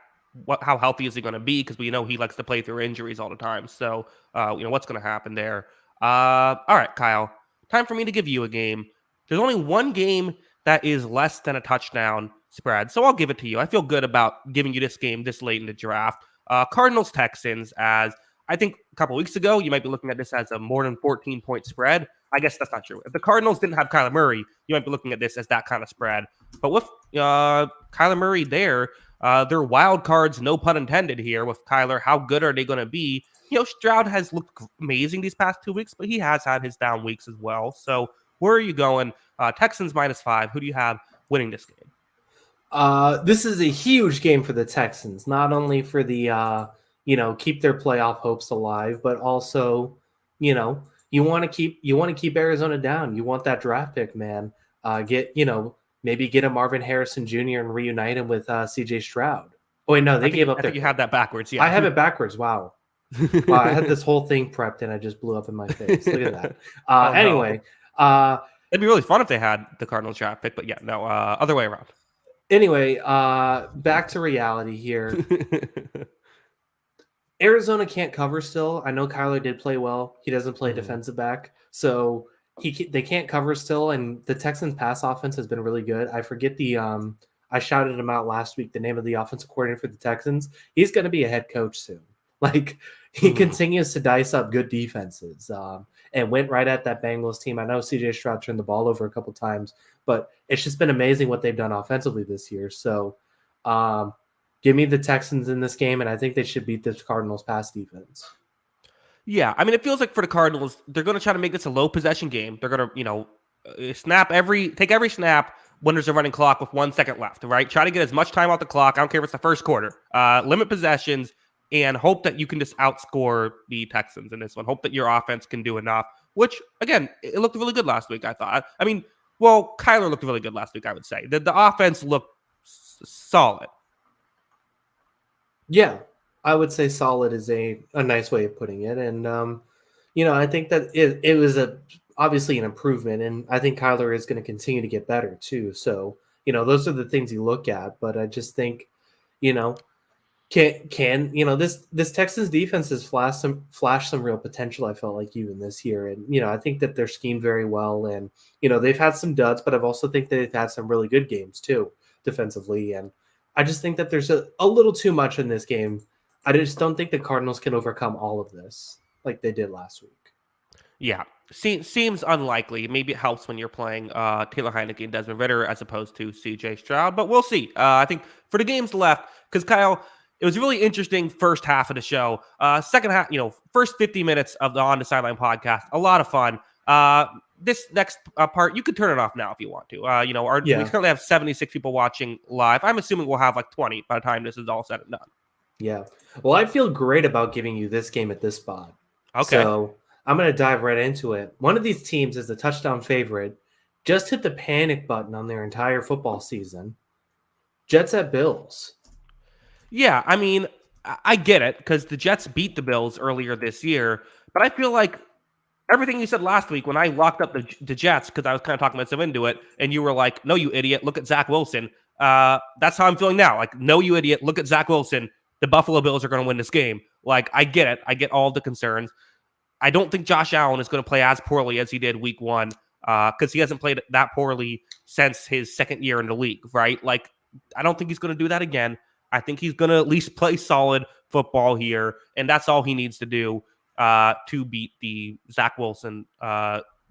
how healthy is he going to be? Because we know he likes to play through injuries all the time. So, what's going to happen there? All right, Kyle. Time for me to give you a game. There's only one game that is less than a touchdown spread, so I'll give it to you. I feel good about giving you this game this late in the draft. Cardinals Texans. As I think a couple weeks ago, you might be looking at this as a more than 14-point spread. I guess that's not true. If the Cardinals didn't have Kyler Murray, you might be looking at this as that kind of spread. But with Kyler Murray there, they're wild cards, no pun intended here with Kyler. How good are they going to be? Stroud has looked amazing these past 2 weeks, but he has had his down weeks as well. So where are you going? Texans -5. Who do you have winning this game? This is a huge game for the Texans, not only for the keep their playoff hopes alive, but also, you want to keep Arizona down. You want that draft pick, man. Maybe get a Marvin Harrison Jr. and reunite him with CJ Stroud. Oh wait, no, they gave up I their think you have that backwards. I Yeah. have it backwards. Wow. Wow, I had this whole thing prepped and I just blew up in my face. Look at that. Oh Anyway, it'd be really fun if they had the Cardinals draft pick, but yeah, no, other way around. Back to reality here. Arizona can't cover still. I know Kyler did play well. He doesn't play defensive back, so they can't cover still. And the Texans' pass offense has been really good. I forget I shouted him out last week. The name of the offensive coordinator for the Texans. He's going to be a head coach soon. Like he continues to dice up good defenses. And went right at that Bengals team. I know CJ Stroud turned the ball over a couple times, but it's just been amazing what they've done offensively this year. So. Give me the Texans in this game, and I think they should beat this Cardinals pass defense. Yeah, I mean, it feels like for the Cardinals, they're going to try to make this a low possession game. They're going to, take every snap when there's a running clock with 1 second left, right? Try to get as much time off the clock. I don't care if it's the first quarter. Limit possessions and hope that you can just outscore the Texans in this one. Hope that your offense can do enough, which, again, it looked really good last week, I thought. I mean, well, Kyler looked really good last week, I would say. The offense looked solid. Yeah, I would say solid is a nice way of putting it. And, I think that it was obviously an improvement. And I think Kyler is going to continue to get better too. So, those are the things you look at. But I just think, you know, this Texans defense has flashed some real potential. I felt like even this year, and I think that they're schemed very well, and they've had some duds, but I've also think that they've had some really good games too defensively, and I just think that there's a little too much in this game. I just don't think the Cardinals can overcome all of this like they did last week. Yeah, seems unlikely. Maybe it helps when you're playing Taylor Heineke and Desmond Ridder as opposed to C.J. Stroud, but we'll see. I think for the games left, because Kyle, it was a really interesting first half of the show. Second half, first 50 minutes of the On the Sideline podcast, a lot of fun. this next part, you could turn it off now if you want to. We Yeah. currently have 76 people watching live. I'm assuming we'll have like 20 by the time this is all said and done. Yeah. Well, I feel great about giving you this game at this spot. Okay. So I'm going to dive right into it. One of these teams is the touchdown favorite. Just hit the panic button on their entire football season. Jets at Bills. Yeah, I mean, I get it because the Jets beat the Bills earlier this year, but I feel like everything you said last week when I locked up the Jets because I was kind of talking myself into it, and you were like, "No, you idiot! Look at Zach Wilson." That's how I'm feeling now. Like, "No, you idiot! Look at Zach Wilson. The Buffalo Bills are going to win this game." Like, I get it. I get all the concerns. I don't think Josh Allen is going to play as poorly as he did week one because he hasn't played that poorly since his second year in the league, right? Like, I don't think he's going to do that again. I think he's going to at least play solid football here, and that's all he needs to do to beat the Zach Wilson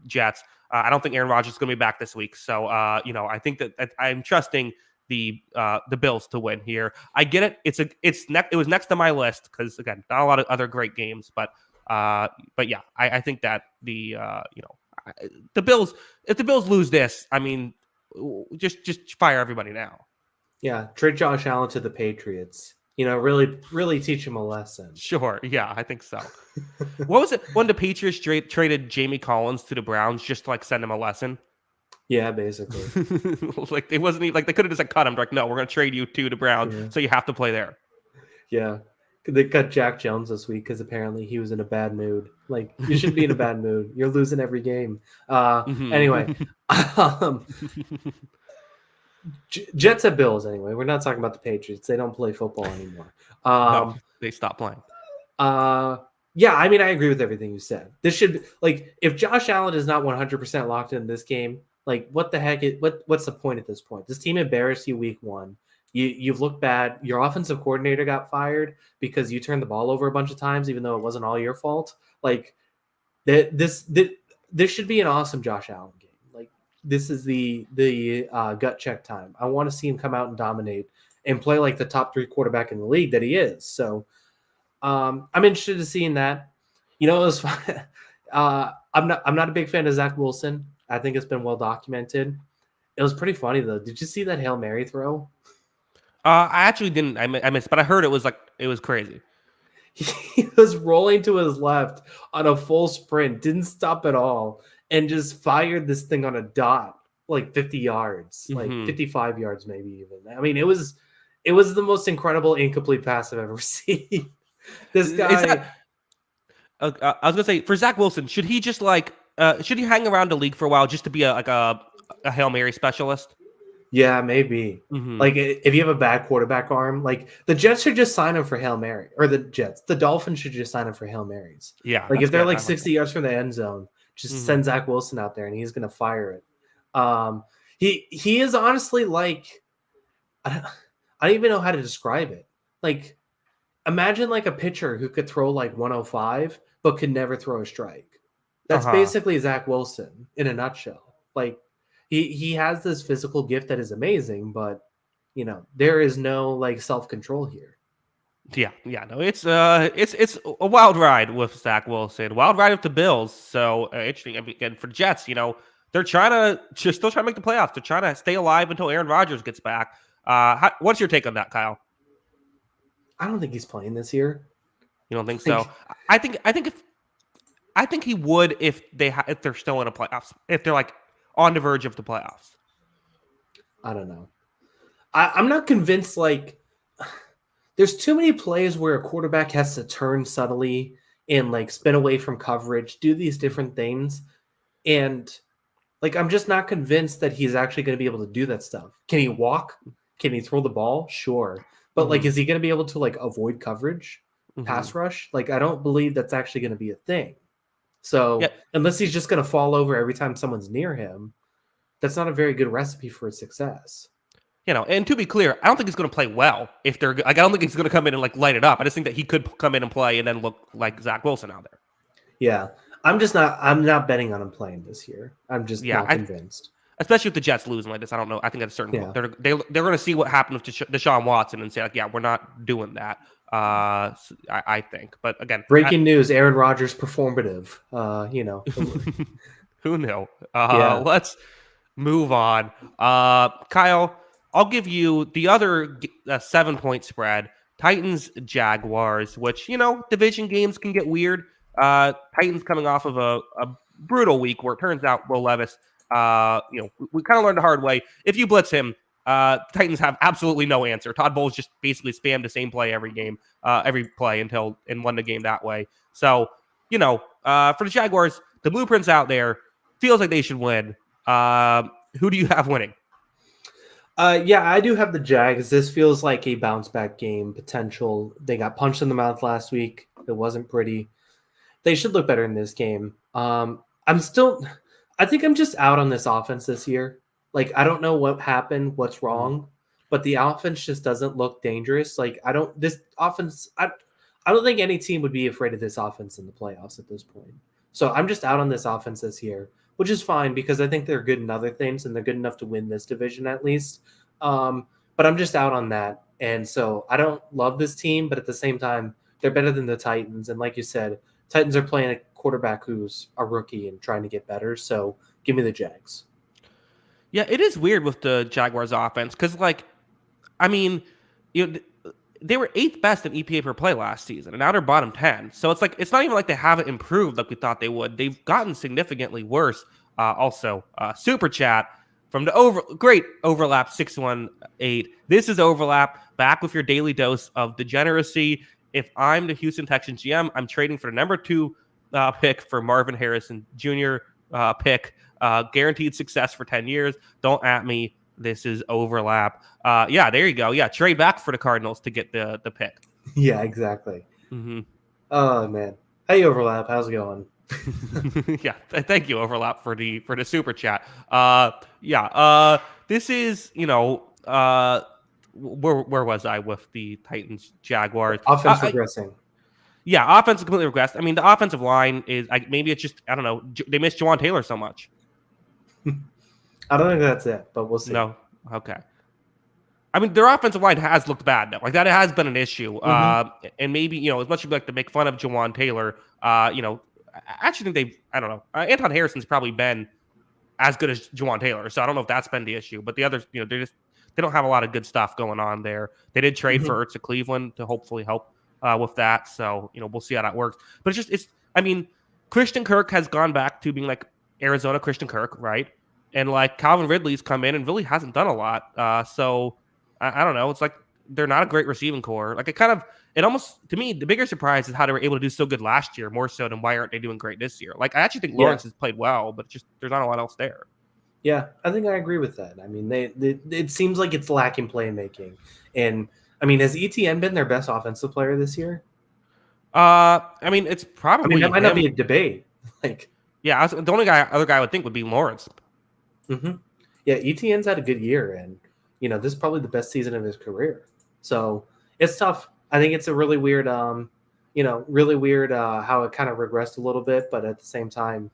Jets. I don't think Aaron Rodgers is going to be back this week, so I think that I'm trusting the Bills to win here. I get it. It was next to my list because again, not a lot of other great games, but yeah, I think that the Bills. If the Bills lose this, I mean, just fire everybody now. Yeah, trade Josh Allen to the Patriots. Really, really teach him a lesson. Sure, yeah, I think so. What was it when the Patriots traded Jamie Collins to the Browns just to like send him a lesson? Yeah, basically. Like they wasn't even, like they could have just like cut him. Like, no, we're gonna trade you to the Browns, so you have to play there. Yeah, they cut Jack Jones this week because apparently he was in a bad mood. Like, you shouldn't be in a bad mood. You're losing every game. Anyway, Jets at Bills. Anyway, we're not talking about the Patriots. They don't play football anymore. No, they stopped playing. Yeah, I mean, I agree with everything you said. This should like if Josh Allen is not 100% locked in this game, like what the heck? What's the point at this point? This team embarrassed you week one. You've looked bad. Your offensive coordinator got fired because you turned the ball over a bunch of times, even though it wasn't all your fault. Like this should be an awesome Josh Allen game. Like this is the gut check time. I want to see him come out and dominate and play like the top 3 quarterback in the league that he is. So I'm interested in seeing that. It was fun. I'm not a big fan of Zach Wilson. I think it's been well documented. It was pretty funny though. Did you see that Hail Mary throw? I actually didn't. I missed, but I heard it was crazy. He was rolling to his left on a full sprint, didn't stop at all, and just fired this thing on a dot, like 50 yards, like 55 yards, maybe even. I mean, it was the most incredible incomplete pass I've ever seen. This guy. I was gonna say for Zach Wilson, should he just should he hang around the league for a while just to be a Hail Mary specialist? Yeah, maybe. Like if you have a bad quarterback arm, like the Jets should just sign him for Hail Mary, or the Dolphins should just sign him for Hail Marys. Yeah, like if they're like 60 yards from the end zone, just send Zach Wilson out there and he's gonna fire it. He is honestly like I don't even know how to describe it. Like imagine like a pitcher who could throw like 105 but could never throw a strike. That's basically Zach Wilson in a nutshell. Like he has this physical gift that is amazing, but there is no like self-control here. Yeah, no, it's a wild ride with Zach Wilson, wild ride with the Bills. So interesting. I mean, again, for the Jets, they're still trying to make the playoffs. They're trying to stay alive until Aaron Rodgers gets back. What's your take on that, Kyle? I don't think he's playing this year. You don't think so? I think he would if they're still in a playoffs. If they're like on the verge of the playoffs. I don't know. I'm not convinced. Like, there's too many plays where a quarterback has to turn subtly and like spin away from coverage, do these different things, and like I'm just not convinced that he's actually going to be able to do that stuff. Can he walk? Can he throw the ball? Sure, but like, is he going to be able to like avoid coverage, pass rush? Like, I don't believe that's actually going to be a thing. So unless he's just going to fall over every time someone's near him, that's not a very good recipe for success. And to be clear, I don't think he's going to play well if they're like, I don't think he's going to come in and like light it up. I just think that he could come in and play and then look like Zach Wilson out there. Yeah. I'm not betting on him playing this year. I'm just not convinced. Especially if the Jets lose like this. I don't know. I think at a certain point, they're going to see what happened with Deshaun Watson and say like, yeah, we're not doing that. I think, but again, breaking news: Aaron Rodgers performative. Who knew? Yeah. Let's move on. Kyle, I'll give you the other 7-point spread. Titans Jaguars, which division games can get weird. Titans coming off of a brutal week where it turns out Will Levis, we kind of learned the hard way. If you blitz him, Titans have absolutely no answer. Todd Bowles just basically spammed the same play every game, every play and won the game that way. So for the Jaguars, the blueprint's out there. Feels like they should win. Who do you have winning? Yeah, I do have the Jags. This feels like a bounce back game potential. They got punched in the mouth last week. It wasn't pretty. They should look better in this game. I think I'm just out on this offense this year. Like, I don't know what happened, what's wrong, but the offense just doesn't look dangerous. Like, I don't think any team would be afraid of this offense in the playoffs at this point. So I'm just out on this offense this year, which is fine because I think they're good in other things and they're good enough to win this division at least. But I'm just out on that. And so I don't love this team, but at the same time, they're better than the Titans. And like you said, Titans are playing a quarterback who's a rookie and trying to get better. So give me the Jags. Yeah, it is weird with the Jaguars offense because, they were 8th best in EPA per play last season, and now they're bottom 10. So it's not even like they haven't improved like we thought they would. They've gotten significantly worse. Also, super chat from the great overlap 618. This is overlap back with your daily dose of degeneracy. If I'm the Houston Texans GM, I'm trading for the number 2 pick for Marvin Harrison Jr. Pick. Guaranteed success for 10 years. Don't at me. This is overlap. Yeah, there you go. Yeah, trade back for the Cardinals to get the pick. Yeah, exactly. Mm-hmm. Oh, man. Hey, overlap. How's it going? Yeah, thank you, overlap, for the super chat. This is where was I with the Titans Jaguars? Offense regressing. Yeah, offense is completely regressed. I mean, the offensive line is maybe it's just I don't know. They miss Jawan Taylor so much. I don't think that's it, but we'll see. No, okay. I mean, their offensive line has looked bad now. Like that has been an issue. And maybe as much as we like to make fun of Jawan Taylor, I actually think I don't know. Anton Harrison's probably been as good as Jawan Taylor, so I don't know if that's been the issue. But the others, they don't have a lot of good stuff going on there. They did trade for Ertz to Cleveland to hopefully help with that. So we'll see how that works. But Christian Kirk has gone back to being like Arizona Christian Kirk, right? And like Calvin Ridley's come in and really hasn't done a lot. So I don't know. It's like they're not a great receiving core. Like it almost, to me, the bigger surprise is how they were able to do so good last year, more so than why aren't they doing great this year? Like I actually think Lawrence has played well, but just there's not a lot else there. Yeah, I think I agree with that. I mean, it seems like it's lacking playmaking. And I mean, has ETN been their best offensive player this year? I mean, it's probably. I mean, that might not be a debate. Yeah, the only other guy I would think would be Lawrence. Mm-hmm. Yeah, ETN's had a good year, and this is probably the best season of his career. So it's tough. I think it's a really weird, how it kind of regressed a little bit, but at the same time,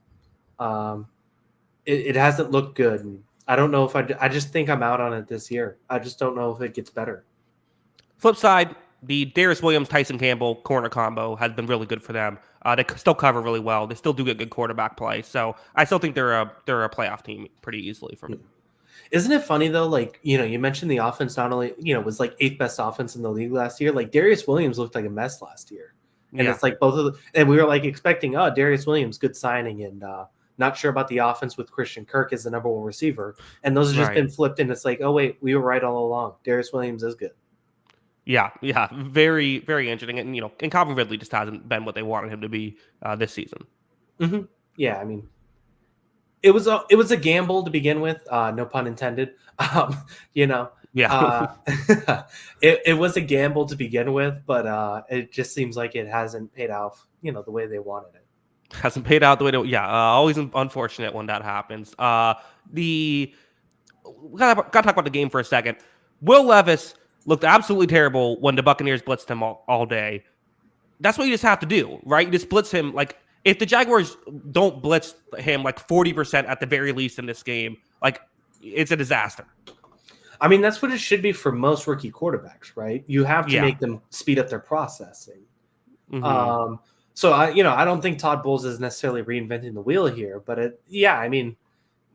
it hasn't looked good. And I don't know if I just think I'm out on it this year. I just don't know if it gets better. Flip side, the Darius Williams, Tyson Campbell corner combo has been really good for them. They still cover really well. They still do get good quarterback play. So I still think they're a playoff team pretty easily for me. Isn't it funny though? Like, you mentioned the offense not only, was like 8th best offense in the league last year. Like Darius Williams looked like a mess last year. And it's like and we were like expecting, Darius Williams, good signing, and not sure about the offense with Christian Kirk as the number 1 receiver. And those have just been flipped, and it's like, oh wait, we were right all along. Darius Williams is good. Yeah, very, very interesting. And and Calvin Ridley just hasn't been what they wanted him to be this season. Mm-hmm. Yeah, I mean, it was a gamble to begin with, no pun intended. Yeah, it was a gamble to begin with, but it just seems like it hasn't paid off, the way they wanted it. Hasn't paid out the way always unfortunate when that happens. We gotta talk about the game for a second. Will Levis looked absolutely terrible when the Buccaneers blitzed him all day. That's what you just have to do, right? You just blitz him. Like, if the Jaguars don't blitz him like 40% at the very least in this game, like, it's a disaster. I mean, that's what it should be for most rookie quarterbacks, right? You have to make them speed up their processing. Mm-hmm. So I don't think Todd Bowles is necessarily reinventing the wheel here, but I mean,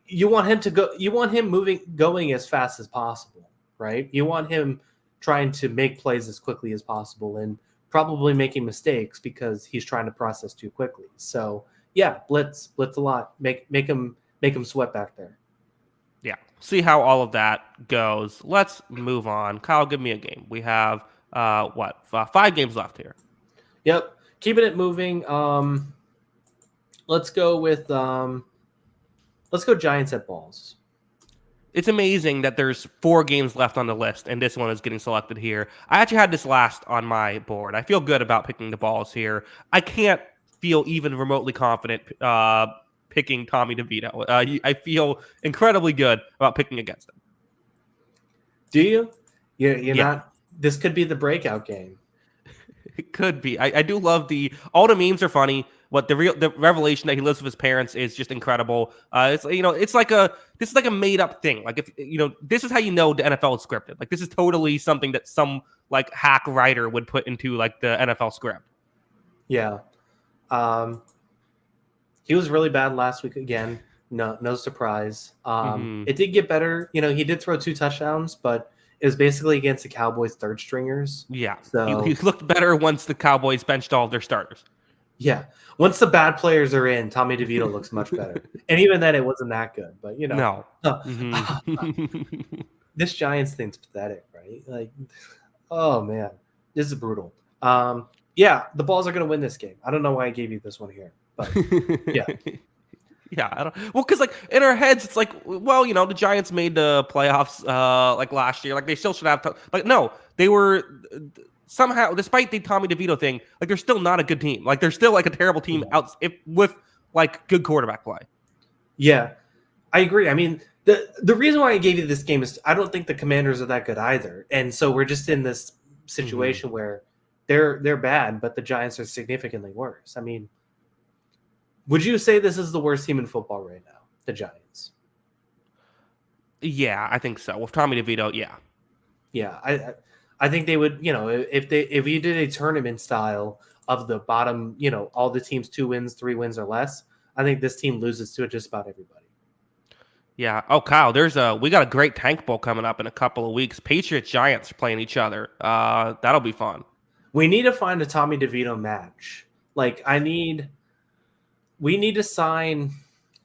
you want him to go, you want him going as fast as possible, right? You want him trying to make plays as quickly as possible and probably making mistakes because he's trying to process too quickly. So yeah, blitz a lot, make him sweat back there. Yeah, see how all of that goes. Let's move on. Kyle, give me a game. We have 5 games left here. Yep, keeping it moving. Let's go with let's go Giants at balls. It's amazing that there's 4 games left on the list, and this one is getting selected here. I actually had this last on my board. I feel good about picking the balls here. I can't feel even remotely confident picking Tommy DeVito. I feel incredibly good about picking against him. Do you? You're not. This could be the breakout game. It could be. I do love all the memes are funny. What the revelation that he lives with his parents is just incredible. This is like a made up thing. Like if this is how the NFL is scripted. Like this is totally something that some like hack writer would put into like the NFL script. Yeah. He was really bad last week again. No surprise. It did get better. He did throw 2 touchdowns, but it was basically against the Cowboys' third stringers. Yeah. So he looked better once the Cowboys benched all of their starters. Yeah. Once the bad players are in, Tommy DeVito looks much better. And even then, it wasn't that good. But, No. This Giants thing's pathetic, right? Like, oh, man. This is brutal. Yeah, the Balls are going to win this game. I don't know why I gave you this one here. But, yeah. Yeah, I don't. Well, because like in our heads, it's like, well, the Giants made the playoffs like last year. Like they still should have. No, they were somehow, despite the Tommy DeVito thing, like they're still not a good team. Like they're still like a terrible team with like good quarterback play. Yeah, I agree. I mean, the reason why I gave you this game is I don't think the Commanders are that good either, and so we're just in this situation where they're bad, but the Giants are significantly worse. I mean. Would you say this is the worst team in football right now, the Giants? Yeah, I think so. With Tommy DeVito, yeah. Yeah, I think they would, if you did a tournament style of the bottom, all the teams 2 wins, 3 wins or less, I think this team loses to just about everybody. Yeah. Oh, Kyle, we got a great tank bowl coming up in a couple of weeks. Patriots Giants are playing each other. That'll be fun. We need to find a Tommy DeVito match. Like we need to sign.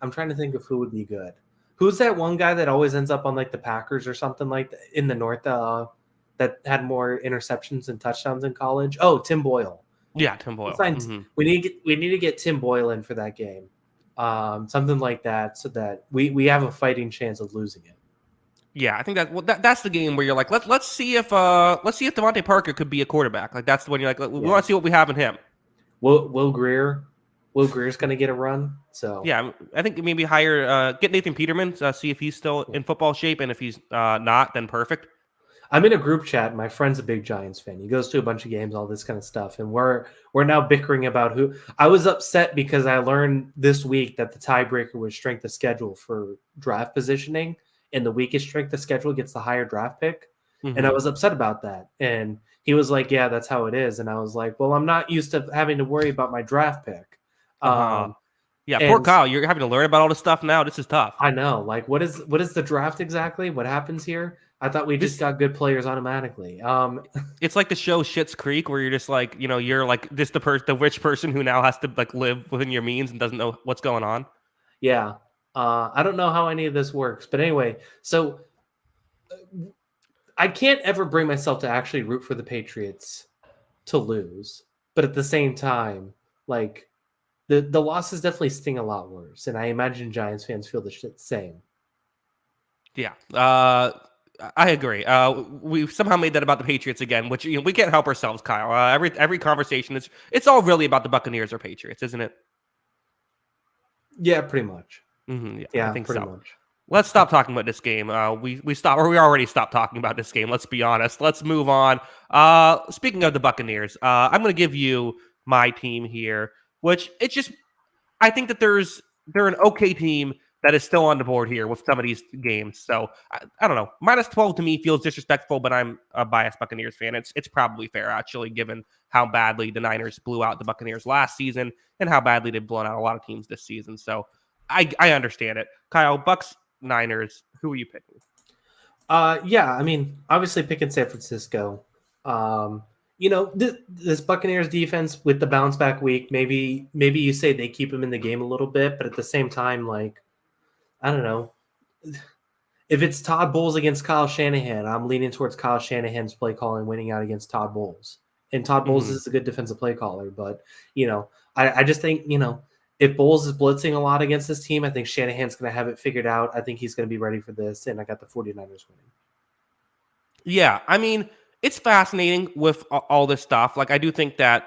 I'm trying to think of who would be good. Who's that one guy that always ends up on like the Packers or something like that in the North that had more interceptions and touchdowns in college? Oh, Tim Boyle. Yeah, Tim Boyle. We need to get Tim Boyle in for that game. Something like that, so that we have a fighting chance of losing it. Yeah, I think that's the game where you're like, let's see if Devontae Parker could be a quarterback. Like that's when you're like, we want to see what we have in him. Will Greer's going to get a run. So yeah, I think maybe get Nathan Peterman, see if he's still in football shape, and if he's not, then perfect. I'm in a group chat. My friend's a big Giants fan. He goes to a bunch of games, all this kind of stuff, and we're now bickering about who. I was upset because I learned this week that the tiebreaker was strength of schedule for draft positioning, and the weakest strength of schedule gets the higher draft pick. And I was upset about that. And he was like, "Yeah, that's how it is." And I was like, "Well, I'm not used to having to worry about my draft pick." Yeah, poor Kyle. You're having to learn about all this stuff now. This is tough. I know. Like, what is the draft exactly? What happens here? I thought we just got good players automatically. It's like the show Schitt's Creek, where you're just like, you're like this the rich person who now has to like live within your means and doesn't know what's going on. Yeah, I don't know how any of this works, but anyway, so I can't ever bring myself to actually root for the Patriots to lose, but at the same time, like. The losses definitely sting a lot worse, and I imagine Giants fans feel the same. Yeah, I agree. We've somehow made that about the Patriots again, which we can't help ourselves, Kyle. Every conversation it's all really about the Buccaneers or Patriots, isn't it? Yeah, pretty much. Yeah, I think pretty so. Much. Let's stop talking about this game. We already stopped talking about this game. Let's be honest. Let's move on. Speaking of the Buccaneers, I'm going to give you my team here. Which I think that they're an okay team, that is still on the board here with some of these games. So I don't know. -12 to me feels disrespectful, but I'm a biased Buccaneers fan. It's probably fair, actually, given how badly the Niners blew out the Buccaneers last season and how badly they've blown out a lot of teams this season. So I understand it. Kyle, Bucks, Niners, who are you picking? Yeah, I mean, obviously picking San Francisco. This Buccaneers defense with the bounce back week, maybe you say they keep him in the game a little bit, but at the same time, like, I don't know. If it's Todd Bowles against Kyle Shanahan, I'm leaning towards Kyle Shanahan's play calling winning out against Todd Bowles. And Todd Bowles is a good defensive play caller, but I just think, if Bowles is blitzing a lot against this team, I think Shanahan's going to have it figured out. I think he's going to be ready for this, and I got the 49ers winning. Yeah, I mean, it's fascinating with all this stuff. Like, I do think that,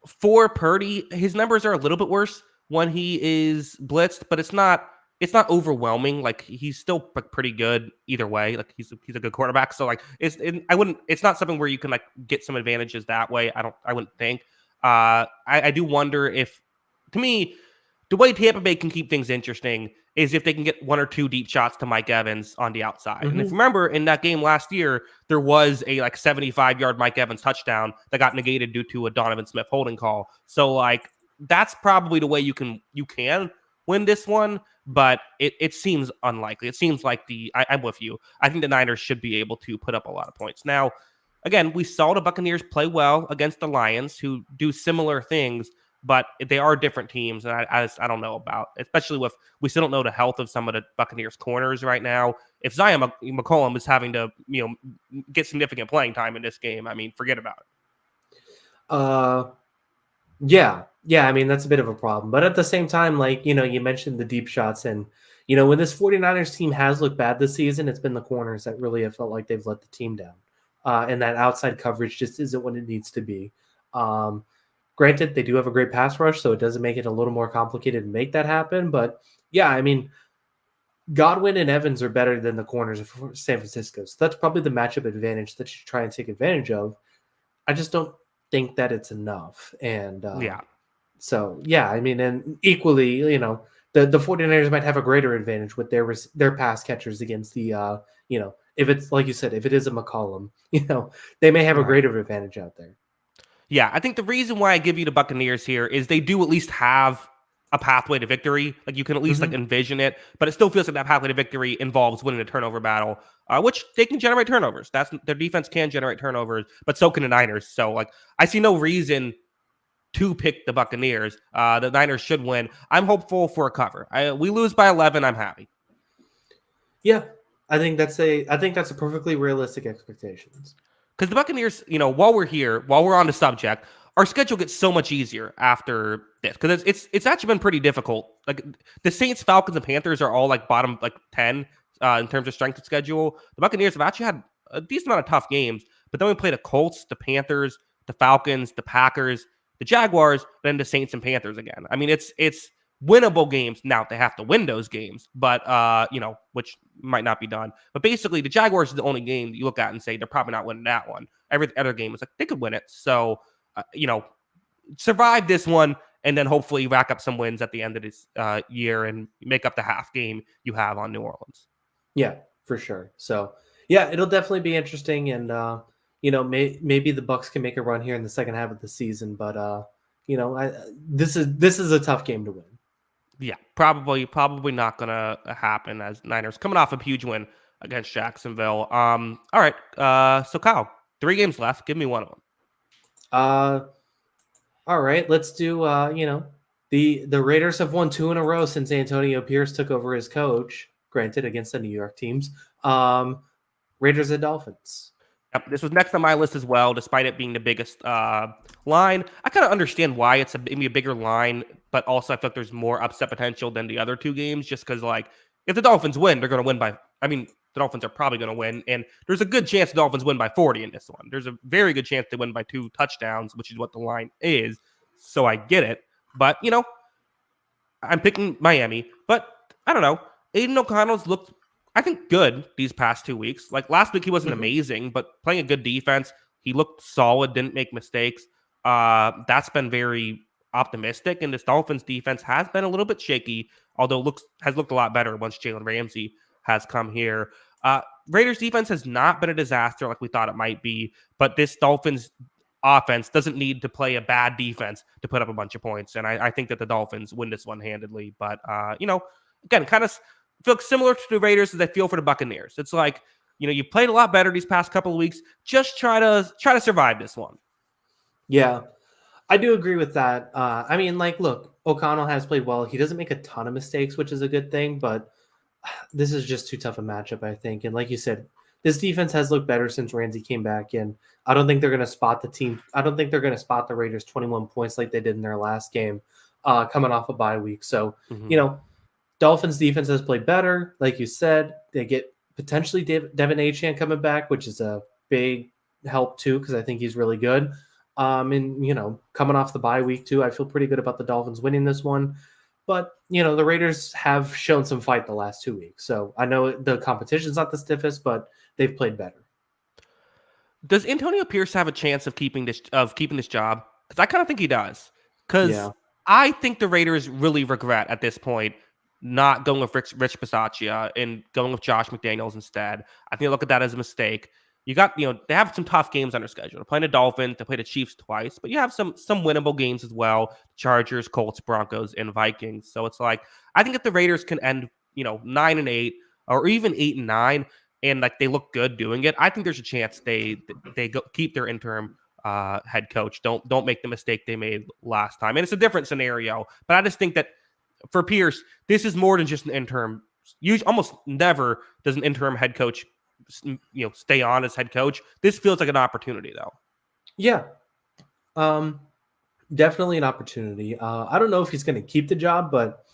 for Purdy, his numbers are a little bit worse when he is blitzed, but it's not overwhelming. Like, he's still pretty good either way. Like, he's a good quarterback. So, like, it's not something where you can, like, get some advantages that way. I wouldn't think. I do wonder if, to me, the way Tampa Bay can keep things interesting is if they can get one or two deep shots to Mike Evans on the outside. And if you remember in that game last year, there was a 75-yard Mike Evans touchdown that got negated due to a Donovan Smith holding call. So like that's probably the way you can win this one, but it seems unlikely. It seems like I'm with you. I think the Niners should be able to put up a lot of points. Now, again, we saw the Buccaneers play well against the Lions, who do similar things, but they are different teams, and I don't know about, especially with, we still don't know the health of some of the Buccaneers corners right now. If Zion McCollum is having to, get significant playing time in this game, I mean, forget about it. Yeah. I mean, that's a bit of a problem. But at the same time, like, you mentioned the deep shots, and, when this 49ers team has looked bad this season, it's been the corners that really have felt like they've let the team down. And that outside coverage just isn't what it needs to be. Granted, they do have a great pass rush, so it doesn't make it a little more complicated to make that happen. But yeah, I mean, Godwin and Evans are better than the corners of San Francisco. So that's probably the matchup advantage that you try and take advantage of. I just don't think that it's enough. And so, yeah, I mean, and equally, the 49ers might have a greater advantage with their pass catchers against the, if it's like you said, if it is a McCollum, they may have a greater advantage out there. Yeah, I think the reason why I give you the Buccaneers here is they do at least have a pathway to victory. Like, you can at least like envision it, but it still feels like that pathway to victory involves winning a turnover battle, which they can generate turnovers. Their defense can generate turnovers, but so can the Niners. So like, I see no reason to pick the Buccaneers. The Niners should win. I'm hopeful for a cover. We lose by 11. I'm happy. Yeah, I think that's a perfectly realistic expectations. Because the Buccaneers, while we're on the subject, our schedule gets so much easier after this. Because it's actually been pretty difficult. Like, the Saints, Falcons, and Panthers are all like bottom 10 in terms of strength of schedule. The Buccaneers have actually had a decent amount of tough games, but then we play the Colts, the Panthers, the Falcons, the Packers, the Jaguars, then the Saints and Panthers again. I mean, it's winnable games. Now they have to win those games, but which might not be done. But basically, the Jaguars is the only game that you look at and say they're probably not winning that one. Every other game is like they could win it. So, survive this one, and then hopefully rack up some wins at the end of this year and make up the half game you have on New Orleans. Yeah, for sure. So, yeah, it'll definitely be interesting, and maybe the Bucs can make a run here in the second half of the season. But this is a tough game to win. Yeah, probably not gonna happen, as Niners coming off a huge win against Jacksonville. All right. So Kyle, 3 games left. Give me one of them. All right. Let's do. The Raiders have won 2 in a row since Antonio Pierce took over as coach. Granted, against the New York teams. Raiders and Dolphins. Yep, this was next on my list as well, despite it being the biggest line. I kind of understand why it's maybe a bigger line, but also I feel like there's more upset potential than the other 2 games, just because, like, if the Dolphins win, they're going to win by, the Dolphins are probably going to win, and there's a good chance the Dolphins win by 40 in this one. There's a very good chance they win by 2 touchdowns, which is what the line is, so I get it. But, I'm picking Miami, but I don't know. Aiden O'Connell's looked, I think, good these past 2 weeks. Like, last week he wasn't amazing, but playing a good defense. He looked solid, didn't make mistakes. That's been very optimistic, and this Dolphins defense has been a little bit shaky. although has looked a lot better once Jalen Ramsey has come here. Raiders defense has not been a disaster like we thought it might be, but this Dolphins offense doesn't need to play a bad defense to put up a bunch of points. And I think that the Dolphins win this one handedly. But, again, kind of feel similar to the Raiders as I feel for the Buccaneers. It's like, you played a lot better these past couple of weeks. Just try to survive this one. Yeah, I do agree with that. Look, O'Connell has played well. He doesn't make a ton of mistakes, which is a good thing, but this is just too tough a matchup, I think. And like you said, this defense has looked better since Ramsey came back in. I don't think they're going to spot the team. I don't think they're going to spot the Raiders 21 points like they did in their last game coming off a bye week. So, Dolphins defense has played better. Like you said, they get potentially Devin Achane coming back, which is a big help too, because I think he's really good. Coming off the bye week too, I feel pretty good about the Dolphins winning this one. But, the Raiders have shown some fight the last 2 weeks. So I know the competition's not the stiffest, but they've played better. Does Antonio Pierce have a chance of keeping this job? Because I kind of think he does. Because I think the Raiders really regret at this point not going with Rich Bisaccia and going with Josh McDaniels instead. I think they look at that as a mistake. You got, they have some tough games on their schedule. They're playing the Dolphins, they play the Chiefs twice, but you have some winnable games as well. Chargers, Colts, Broncos, and Vikings. So it's like, I think if the Raiders can end, 9-8 or even 8-9, and like they look good doing it, I think there's a chance they keep their interim head coach. Don't make the mistake they made last time. And it's a different scenario, but I just think that for Pierce, this is more than just an interim. Almost never does an interim head coach stay on as head coach. This feels like an opportunity though. Yeah. Definitely an opportunity. I don't know if he's going to keep the job, but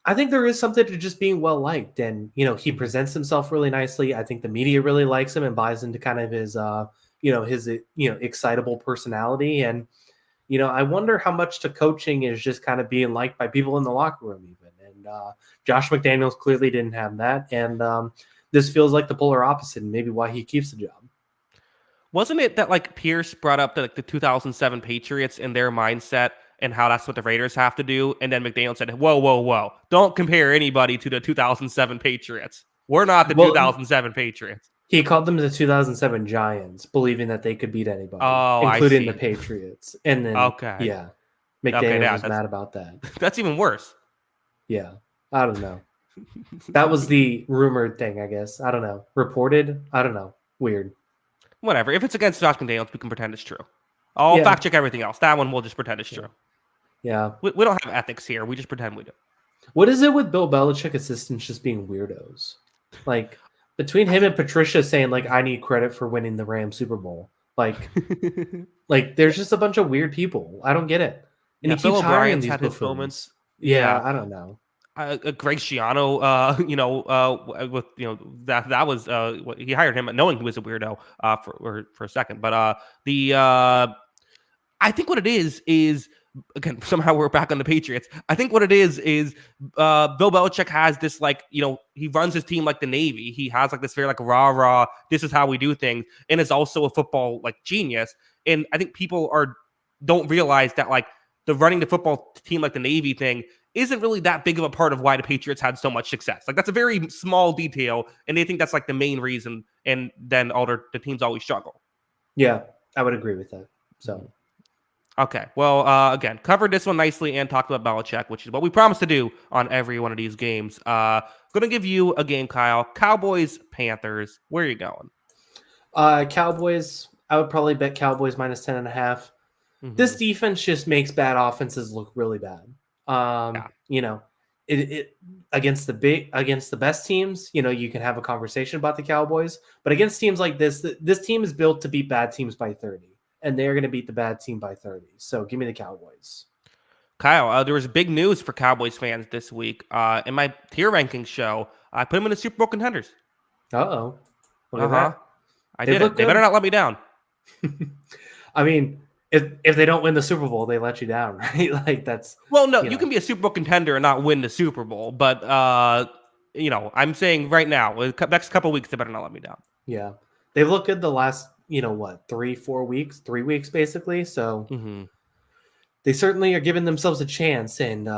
I think there is something to just being well liked, and he presents himself really nicely. I think the media really likes him and buys into kind of his excitable personality. And I wonder how much to coaching is just kind of being liked by people in the locker room even. And Josh McDaniels clearly didn't have that, and this feels like the polar opposite, and maybe why he keeps the job. Wasn't it that like Pierce brought up the 2007 Patriots and their mindset and how that's what the Raiders have to do? And then McDaniel said, whoa. Don't compare anybody to the 2007 Patriots. We're not the 2007 Patriots. He called them the 2007 Giants, believing that they could beat anybody, including the Patriots. And then, McDaniel was mad about that. That's even worse. Yeah, I don't know. That was the rumored thing, I guess. I don't know. Reported? I don't know. Weird. Whatever. If it's against Josh McDaniels, we can pretend it's true. I'll fact check everything else. That one we'll just pretend it's true. Yeah. We don't have ethics here. We just pretend we do. What is it with Bill Belichick assistants just being weirdos? Like, between him and Patricia saying, like, I need credit for winning the Rams Super Bowl. Like, there's just a bunch of weird people. I don't get it. And he keeps hiring these his moments. Yeah, I don't know. Greg Schiano, that was he hired him knowing he was a weirdo for a second. But I think what it is again, somehow we're back on the Patriots. I think what it is Bill Belichick has this he runs his team like the Navy. He has like this very like rah, this is how we do things, and is also a football like genius. And I think people don't realize that like the running the football team like the Navy thing isn't really that big of a part of why the Patriots had so much success. Like that's a very small detail, and they think that's like the main reason, and then all the teams always struggle. Yeah, I would agree with that. So, okay. Well, again, covered this one nicely and talked about Belichick, which is what we promised to do on every one of these games. Going to give you a game, Kyle. Cowboys, Panthers. Where are you going? Cowboys. I would probably bet Cowboys minus 10.5. Mm-hmm. This defense just makes bad offenses look really bad. It against the best teams, you can have a conversation about the Cowboys, but against teams like this team is built to beat bad teams by 30, and they're going to beat the bad team by 30. So give me the Cowboys. Kyle, there was big news for Cowboys fans this week. In my tier ranking show, I put them in the Super Bowl contenders. Uh-oh. Look at that. I did it. They better not let me down. I mean, if they don't win the Super Bowl, they let you down, right? Like that's you can be a Super Bowl contender and not win the Super Bowl, but I'm saying right now, the next couple of weeks, they better not let me down. Yeah, they've looked good the last 3 weeks basically. So they certainly are giving themselves a chance, and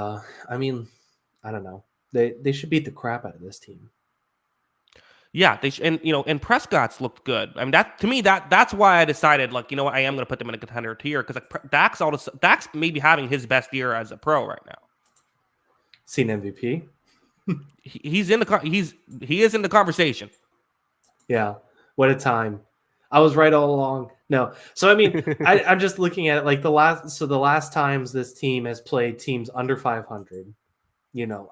I don't know. They should beat the crap out of this team. Yeah, and Prescott's looked good. I mean, that to me that's why I decided like, you know what, I am going to put them in a contender tier because like Dak's maybe having his best year as a pro right now. Seen MVP. He is in the conversation. Yeah, what a time. I was right all along. No, so I mean, I'm just looking at it like the last times this team has played teams under 500.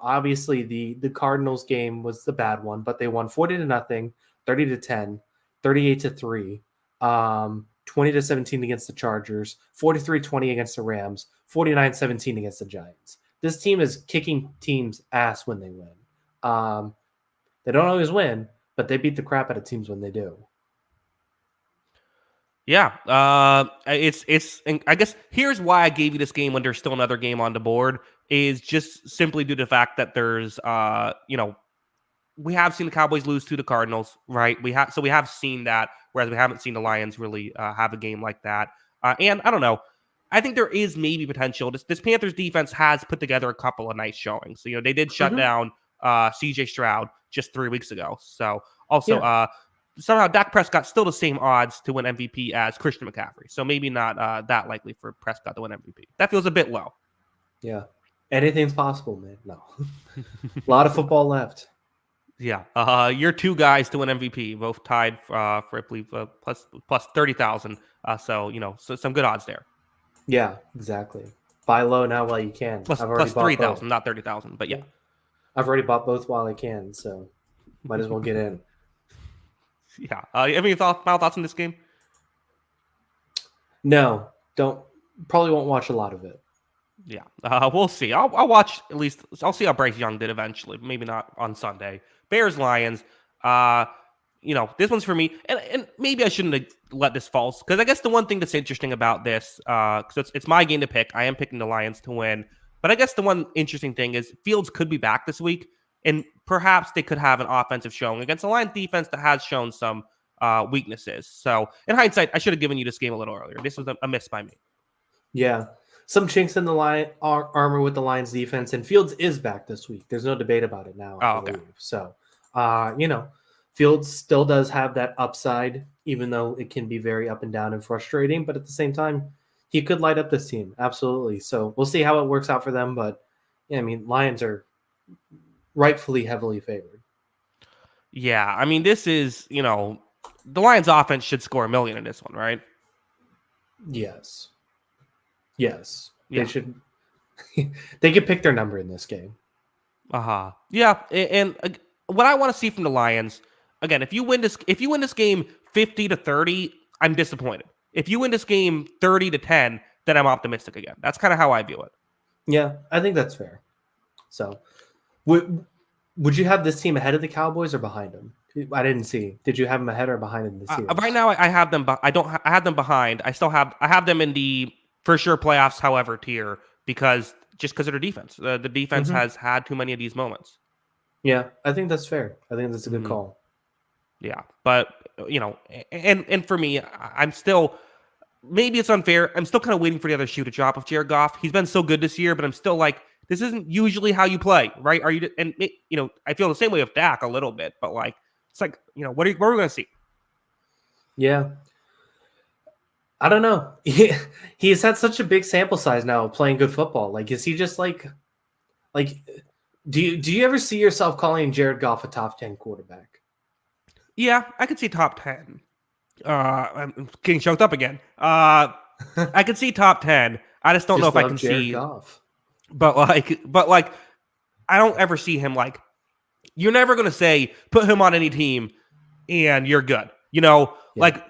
Obviously the Cardinals game was the bad one, but they won 40-0, 30-10, 38-3, 20-17 against the Chargers, 43-20 against the Rams, 49-17 against the Giants. This team is kicking teams' ass when they win. They don't always win, but they beat the crap out of teams when they do. Yeah, and I guess here's why I gave you this game when there's still another game on the board is just simply due to the fact that there's we have seen the Cowboys lose to the Cardinals, right? We have seen that, whereas we haven't seen the Lions really have a game like that. And I don't know, I think there is maybe potential. This Panthers defense has put together a couple of nice showings. So they did shut down C.J. Stroud just 3 weeks ago. So also. Somehow Dak Prescott still the same odds to win MVP as Christian McCaffrey. So maybe not that likely for Prescott to win MVP. That feels a bit low. Yeah. Anything's possible, man. No. A lot of football left. Yeah. Your two guys to win MVP, both tied for I believe plus 30,000. So some good odds there. Yeah, exactly. Buy low now while you can. Plus 3,000, not 30,000, but yeah. I've already bought both while I can, so might as well get in. Yeah. You have any final thoughts on this game? No, probably won't watch a lot of it. Yeah. We'll see. I'll watch at least. I'll see how Bryce Young did eventually. Maybe not on Sunday. Bears Lions. This one's for me, and maybe I shouldn't have let this fall because I guess the one thing that's interesting about this, because it's my game to pick. I am picking the Lions to win, but I guess the one interesting thing is Fields could be back this week. And perhaps they could have an offensive showing against a Lions defense that has shown some weaknesses. So, in hindsight, I should have given you this game a little earlier. This was a miss by me. Yeah. Some chinks in the armor with the Lions defense, and Fields is back this week. There's no debate about it now. I believe. So, Fields still does have that upside, even though it can be very up and down and frustrating. But at the same time, he could light up this team. Absolutely. So, we'll see how it works out for them. But, yeah, I mean, Lions are rightfully heavily favored. Yeah, I mean, this is, the Lions offense should score $1 million in this one, right? Yes. Yeah. They should. They could pick their number in this game. Yeah, and what I want to see from the Lions, again, if you win this game 50-30, I'm disappointed. If you win this game 30-10, then I'm optimistic again. That's kind of how I view it. Yeah, I think that's fair. So, would you have this team ahead of the Cowboys or behind them? I didn't see. Did you have them ahead or behind in the series? Right now, I have them. I have them behind. I have them in the for sure playoffs. However, tier because of their defense. The defense has had too many of these moments. Yeah, I think that's fair. I think that's a good call. Yeah, but and for me, I'm still. Maybe it's unfair. I'm still kind of waiting for the other shoe to drop of Jared Goff. He's been so good this year, but I'm still like. This isn't usually how you play, right? Are you? And I feel the same way with Dak a little bit, but like it's like what are we going to see? Yeah, I don't know. He's had such a big sample size now of playing good football. Like, is he just like do you ever see yourself calling Jared Goff a top 10 quarterback? Yeah, I could see top 10. I'm getting choked up again. I could see top 10. I just don't know if I can Jared see Goff. But I don't ever see him like. You're never going to say put him on any team and you're good. Like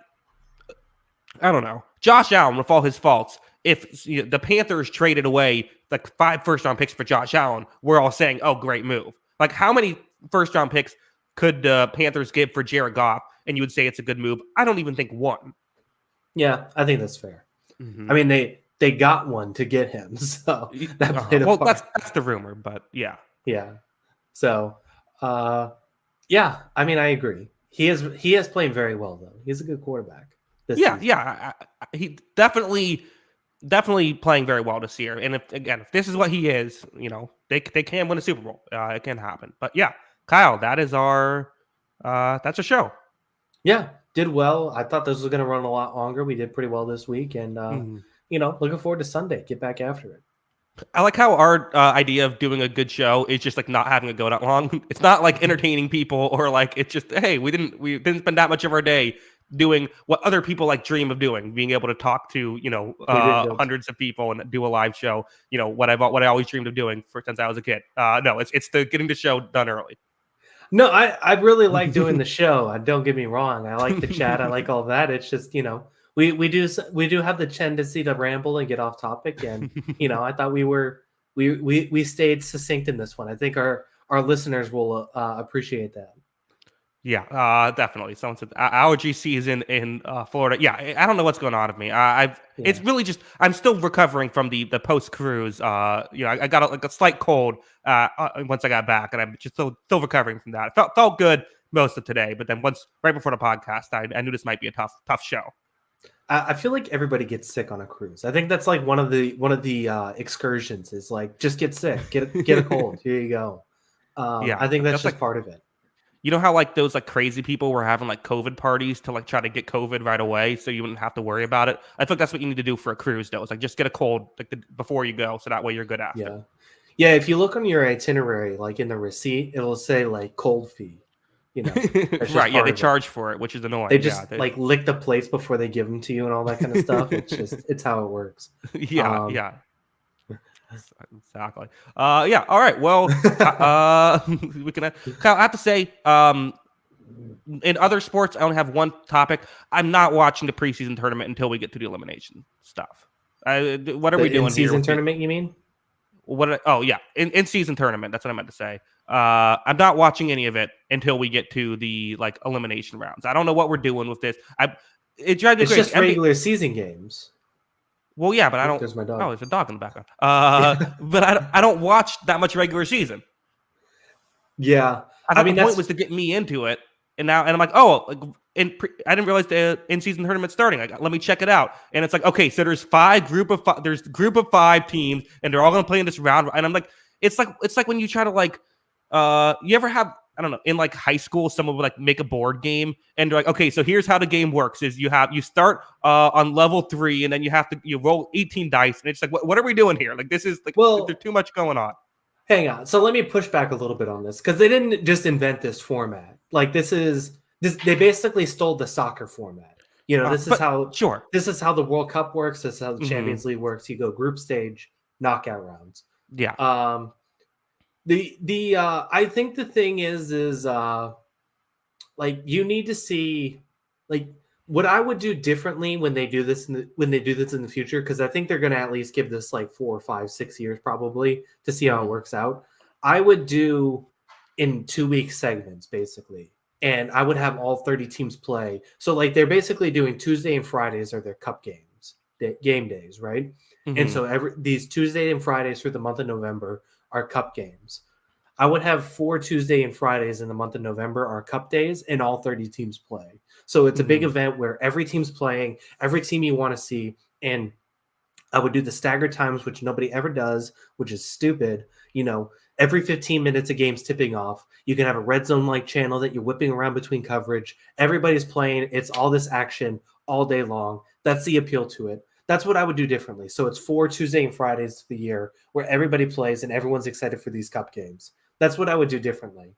I don't know. Josh Allen, with all his faults, if the Panthers traded away like 5 first-round picks for Josh Allen, we're all saying, "Oh, great move." Like how many first-round picks could the Panthers give for Jared Goff, and you would say it's a good move? I don't even think one. Yeah, I think that's fair. I mean, they got one to get him, so that played a part. That's the rumor, but yeah. So, yeah. I mean, I agree. He is playing very well, though. He's a good quarterback. He definitely definitely playing very well this year. And if this is what he is, they can win a Super Bowl. It can happen. But yeah, Kyle, that's our show. Yeah, did well. I thought this was going to run a lot longer. We did pretty well this week, and looking forward to Sunday. Get back after it. I like how our idea of doing a good show is just like not having it go that long. It's not like entertaining people or like it's just, hey, we didn't spend that much of our day doing what other people like dream of doing, being able to talk to hundreds of people and do a live show. What I always dreamed of doing since I was a kid. No, it's the getting the show done early. No, I really like doing the show. Don't get me wrong. I like the chat. I like all that. It's just we do have the tendency to ramble and get off topic, and I thought we stayed succinct in this one. I think our listeners will appreciate that. Yeah, definitely. Someone said allergy season in Florida. Yeah, I don't know what's going on with me. It's really just I'm still recovering from the post cruise. I got a slight cold once I got back, and I'm just still recovering from that. It felt good most of today, but then right before the podcast, I knew this might be a tough show. I feel like everybody gets sick on a cruise. I think that's like one of the excursions is like just get sick, get a cold. Here you go. I think that's just like, part of it. You know how like those like crazy people were having like COVID parties to like try to get COVID right away, so you wouldn't have to worry about it. I think that's what you need to do for a cruise, though. It's like just get a cold like before you go, so that way you're good after. Yeah. If you look on your itinerary, like in the receipt, it'll say like cold fee. Right? Yeah, they charge for it, which is annoying. They just like lick the plates before they give them to you and all that kind of stuff. It's how it works. Yeah. Exactly. Yeah. All right. Well, we can. Kyle, I have to say, in other sports, I only have one topic. I'm not watching the preseason tournament until we get to the elimination stuff. What are we doing here? In-season tournament, you mean? In season tournament. That's what I meant to say. I'm not watching any of it until we get to the like elimination rounds. I don't know what we're doing with this. It drives me crazy. It's just regular season games. Well, yeah, but I don't. There's my dog. Oh, there's a dog in the background. But I don't watch that much regular season. Yeah, I mean, the point was to get me into it, and I'm like, I didn't realize the in-season tournament's starting. Let me check it out, and it's like, okay, so there's there's a group of 5 teams, and they're all going to play in this round, and I'm like, it's like when you try to like, you ever have. I don't know, in like high school, someone would like make a board game and they're like, okay, so here's how the game works is you start on level 3 and then you roll 18 dice. And it's like, what are we doing here? Like, this is like, there's too much going on. Hang on. So let me push back a little bit on this because they didn't just invent this format. Like they basically stole the soccer format. This is how the World Cup works. This is how the Champions League works. You go group stage, knockout rounds. Yeah. I think the thing is like you need to see like what I would do differently when they do this in the future, because I think they're going to at least give this like 4 or 5, 6 years probably to see how it works out. I would do in 2-week segments basically, and I would have all 30 teams play. So like they're basically doing Tuesday and Fridays are their cup games, game days, right? And so these Tuesday and Fridays for the month of November are cup games. I would have 4 Tuesday and Fridays in the month of November are cup days, and all 30 teams play. So it's a big event where every team's playing, every team you want to see. And I would do the staggered times, which nobody ever does, which is stupid. Every 15 minutes, a game's tipping off. You can have a red zone like channel that you're whipping around between coverage. Everybody's playing. It's all this action all day long. That's the appeal to it. That's what I would do differently. So it's 4 Tuesday and Fridays of the year where everybody plays and everyone's excited for these cup games. That's what I would do differently.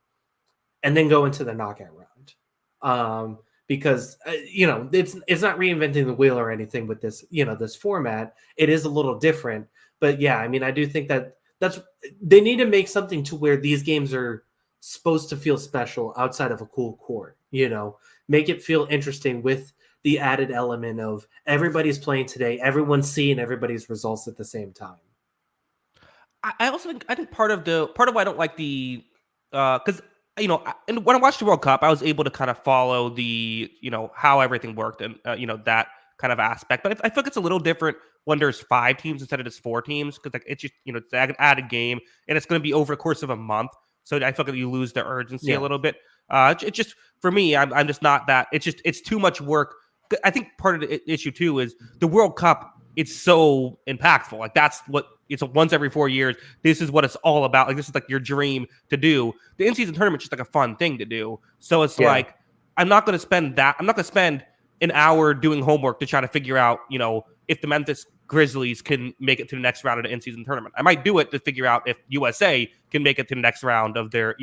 And then go into the knockout round. Because, it's not reinventing the wheel or anything with this, this format. It is a little different. But yeah, I mean, I do think they need to make something to where these games are supposed to feel special outside of a cool court, make it feel interesting with the added element of everybody's playing today, everyone's seeing everybody's results at the same time. I think part of why I don't like the because and when I watched the World Cup, I was able to kind of follow the how everything worked and that kind of aspect. But I feel like it's a little different when there's 5 teams instead of just 4 teams, because like it's just it's an added game and it's going to be over the course of a month. So I feel like you lose the urgency a little bit. It's just for me, I'm just not that. It's too much work. I think part of the issue too is the World Cup it's so impactful. Like that's what it's once every 4 years. This is what it's all about. Like this is like your dream to do. The in-season tournament is just like a fun thing to do. So it's Yeah. like I'm not going to spend an hour doing homework to try to figure out, if the Memphis Grizzlies can make it to the next round of the in-season tournament. I might do it to figure out if USA can make it to the next round of their,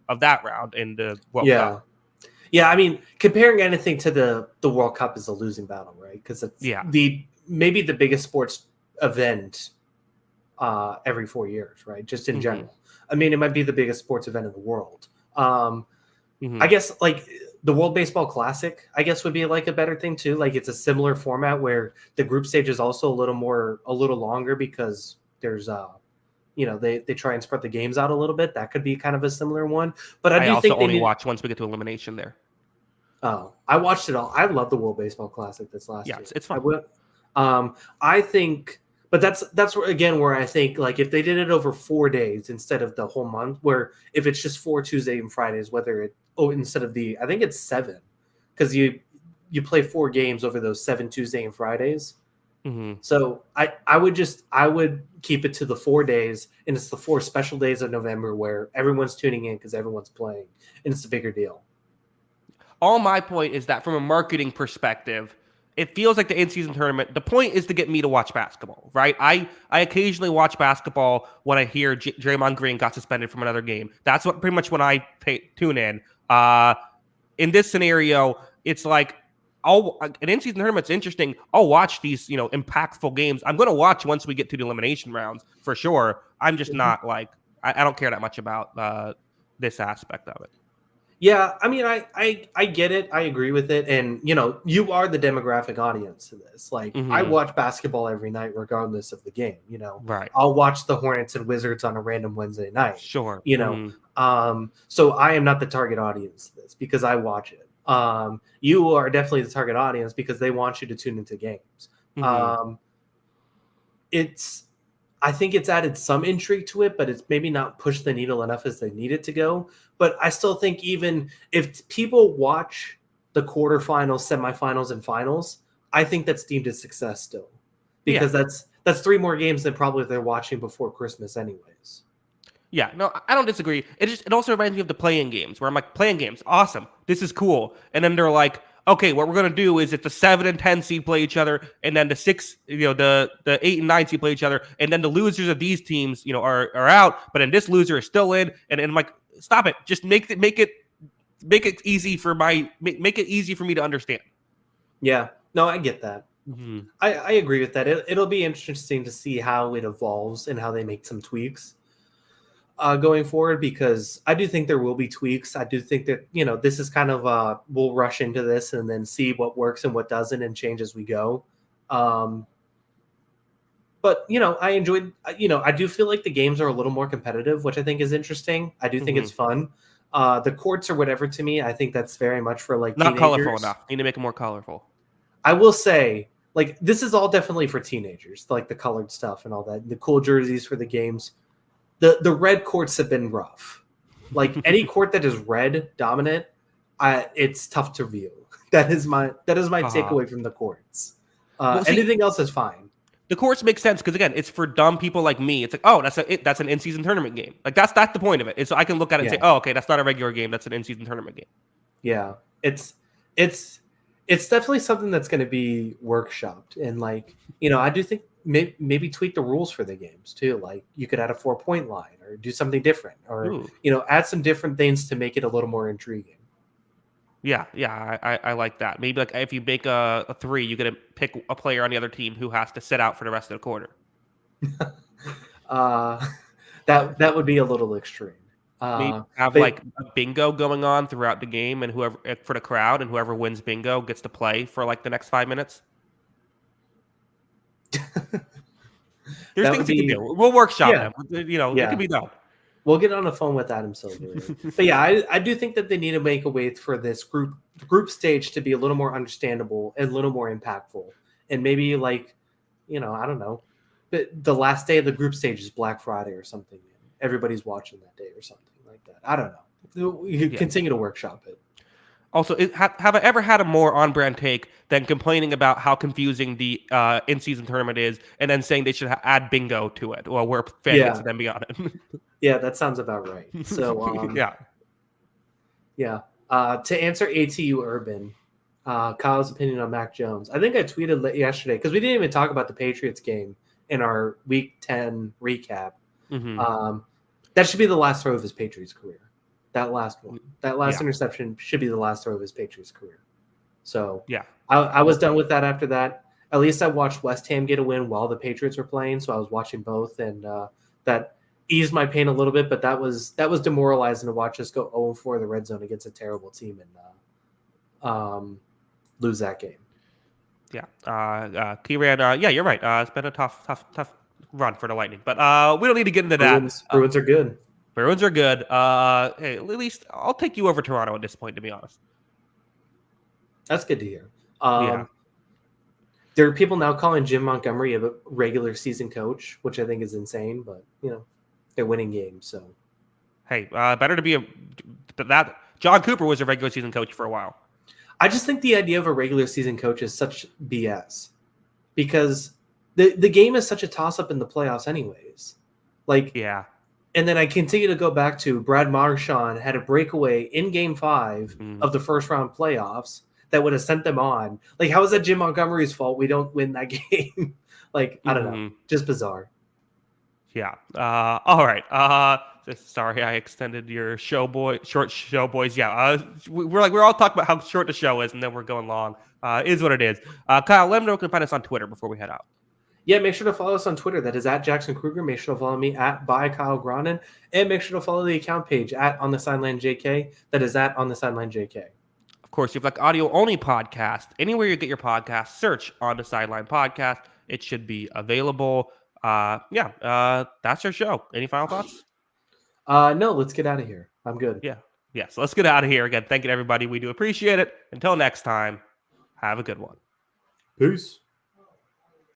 of that round in the World Cup. Yeah, I mean, comparing anything to the World Cup is a losing battle, right? Because it's maybe the biggest sports event every 4 years, right? Just in general. I mean, it might be the biggest sports event in the world. I guess like the World Baseball Classic, I guess would be like a better thing too. Like it's a similar format where the group stage is also a little longer because there's they try and spread the games out a little bit. That could be kind of a similar one. But I do also think only watch once we get to elimination there. Oh, I watched it all. I love the World Baseball Classic this last year. Yeah, it's fun. I think, but that's where I think like if they did it over 4 days instead of the whole month, where if it's just 4 Tuesday and Fridays, instead of I think it's 7, because you play 4 games over those 7 Tuesday and Fridays. So I would keep it to the 4 days, and it's the 4 special days of November where everyone's tuning in because everyone's playing, and it's a bigger deal. All my point is that from a marketing perspective, it feels like the in-season tournament. The point is to get me to watch basketball, right? I occasionally watch basketball when I hear Draymond Green got suspended from another game. That's pretty much when I tune in. In this scenario, it's like an in-season tournament's interesting. I'll watch these, impactful games. I'm going to watch once we get to the elimination rounds for sure. I'm just not like I don't care that much about this aspect of it. Yeah, I mean, I get it. I agree with it. And, you are the demographic audience to this. Like, I watch basketball every night regardless of the game, Right. I'll watch the Hornets and Wizards on a random Wednesday night. Sure. So I am not the target audience to this because I watch it. You are definitely the target audience because they want you to tune into games. I think it's added some intrigue to it, but it's maybe not pushed the needle enough as they need it to go. But I still think even if people watch the quarterfinals, semifinals, and finals, I think that's deemed a success still. Because that's 3 more games than probably they're watching before Christmas anyways. Yeah, no, I don't disagree. It also reminds me of the play-in games where I'm like, play-in games, awesome. This is cool. And then they're like, okay, what we're going to do is if the 7 and 10 seed play each other, and then the 6, the 8 and 9 seed play each other, and then the losers of these teams, are out, but then this loser is still in, and I'm like, stop it. Just make it easy for make it easy for me to understand. Yeah, no, I get that. I agree with that. It'll be interesting to see how it evolves and how they make some tweaks going forward, because I do think there will be tweaks. I do think that, this is kind of we'll rush into this and then see what works and what doesn't and change as we go. But, I enjoyed, I do feel like the games are a little more competitive, which I think is interesting. I do think it's fun. The courts or whatever, to me, I think that's very much for like not teenagers. Colorful enough. Need to make it more colorful. I will say, like, this is all definitely for teenagers, like the colored stuff and all that, the cool jerseys for the games. The red courts have been rough. Like any court that is red dominant, it's tough to view. That is my takeaway from the courts. Anything else is fine. The courts make sense because again, it's for dumb people like me. It's like, oh, that's an in-season tournament game. Like that's the point of it. Is so I can look at it and say, oh, okay, that's not a regular game. That's an in-season tournament game. Yeah, it's definitely something that's going to be workshopped, and like I do think maybe tweak the rules for the games too. Like you could add a 4-point line or do something different, or add some different things to make it a little more intriguing. Yeah, I like that. Maybe like if you make a 3, you get to pick a player on the other team who has to sit out for the rest of the quarter. That would be a little extreme. Maybe have like a bingo going on throughout the game, and whoever for the crowd, and whoever wins bingo gets to play for like the next 5 minutes. There's things you can do. We'll workshop them. It can be done. We'll get on the phone with Adam Silver. But yeah, I do think that they need to make a way for this group stage to be a little more understandable and a little more impactful. And maybe like, I don't know, but the last day of the group stage is Black Friday or something. Everybody's watching that day or something like that. I don't know. You continue to workshop it. Also, have I ever had a more on-brand take than complaining about how confusing the in-season tournament is, and then saying they should add bingo to it, or where fan gets Yeah. to then be on it? Yeah, that sounds about right. So, Yeah. yeah. To answer ATU Urban, Kyle's opinion on Mac Jones. I think I tweeted yesterday because we didn't even talk about the Patriots game in our Week 10 recap. That should be the last throw of his Patriots career. That last one, that last interception should be the last throw of his Patriots career. So yeah, I was done with that after that. At least I watched West Ham get a win while the Patriots were playing, so I was watching both, and that eased my pain a little bit. But that was demoralizing to watch us go 0-4 in the red zone against a terrible team and lose that game. Yeah, Kieran. Yeah, you're right. It's been a tough run for the Lightning, but we don't need to get into that. Bruins are good. Bruins are good. Hey, at least I'll take you over Toronto at this point, to be honest. That's good to hear. Yeah. There are people now calling Jim Montgomery a regular season coach, which I think is insane, but they're winning games. So, hey, better to be that. John Cooper was a regular season coach for a while. I just think the idea of a regular season coach is such BS because the game is such a toss up in the playoffs, anyways. Yeah. And then I continue to go back to Brad Marchand had a breakaway in Game 5 of the first round playoffs that would have sent them on. How is that Jim Montgomery's fault we don't win that game? I don't know. Just bizarre. Yeah. All right. Sorry, I extended your short show, boys. Yeah. We're all talking about how short the show is, and then we're going long. It is what it is. Kyle, let them know where you can find us on Twitter before we head out. Yeah, make sure to follow us on Twitter. That is at Jackson Kruger. Make sure to follow me at by Kyle Gronin. And make sure to follow the account page at On the Sideline JK. That is at On the Sideline JK. Of course, you have audio-only podcast. Anywhere you get your podcast, search On the Sideline Podcast. It should be available. That's our show. Any final thoughts? No, let's get out of here. I'm good. Yeah. So let's get out of here. Again, thank you to everybody. We do appreciate it. Until next time, have a good one. Peace.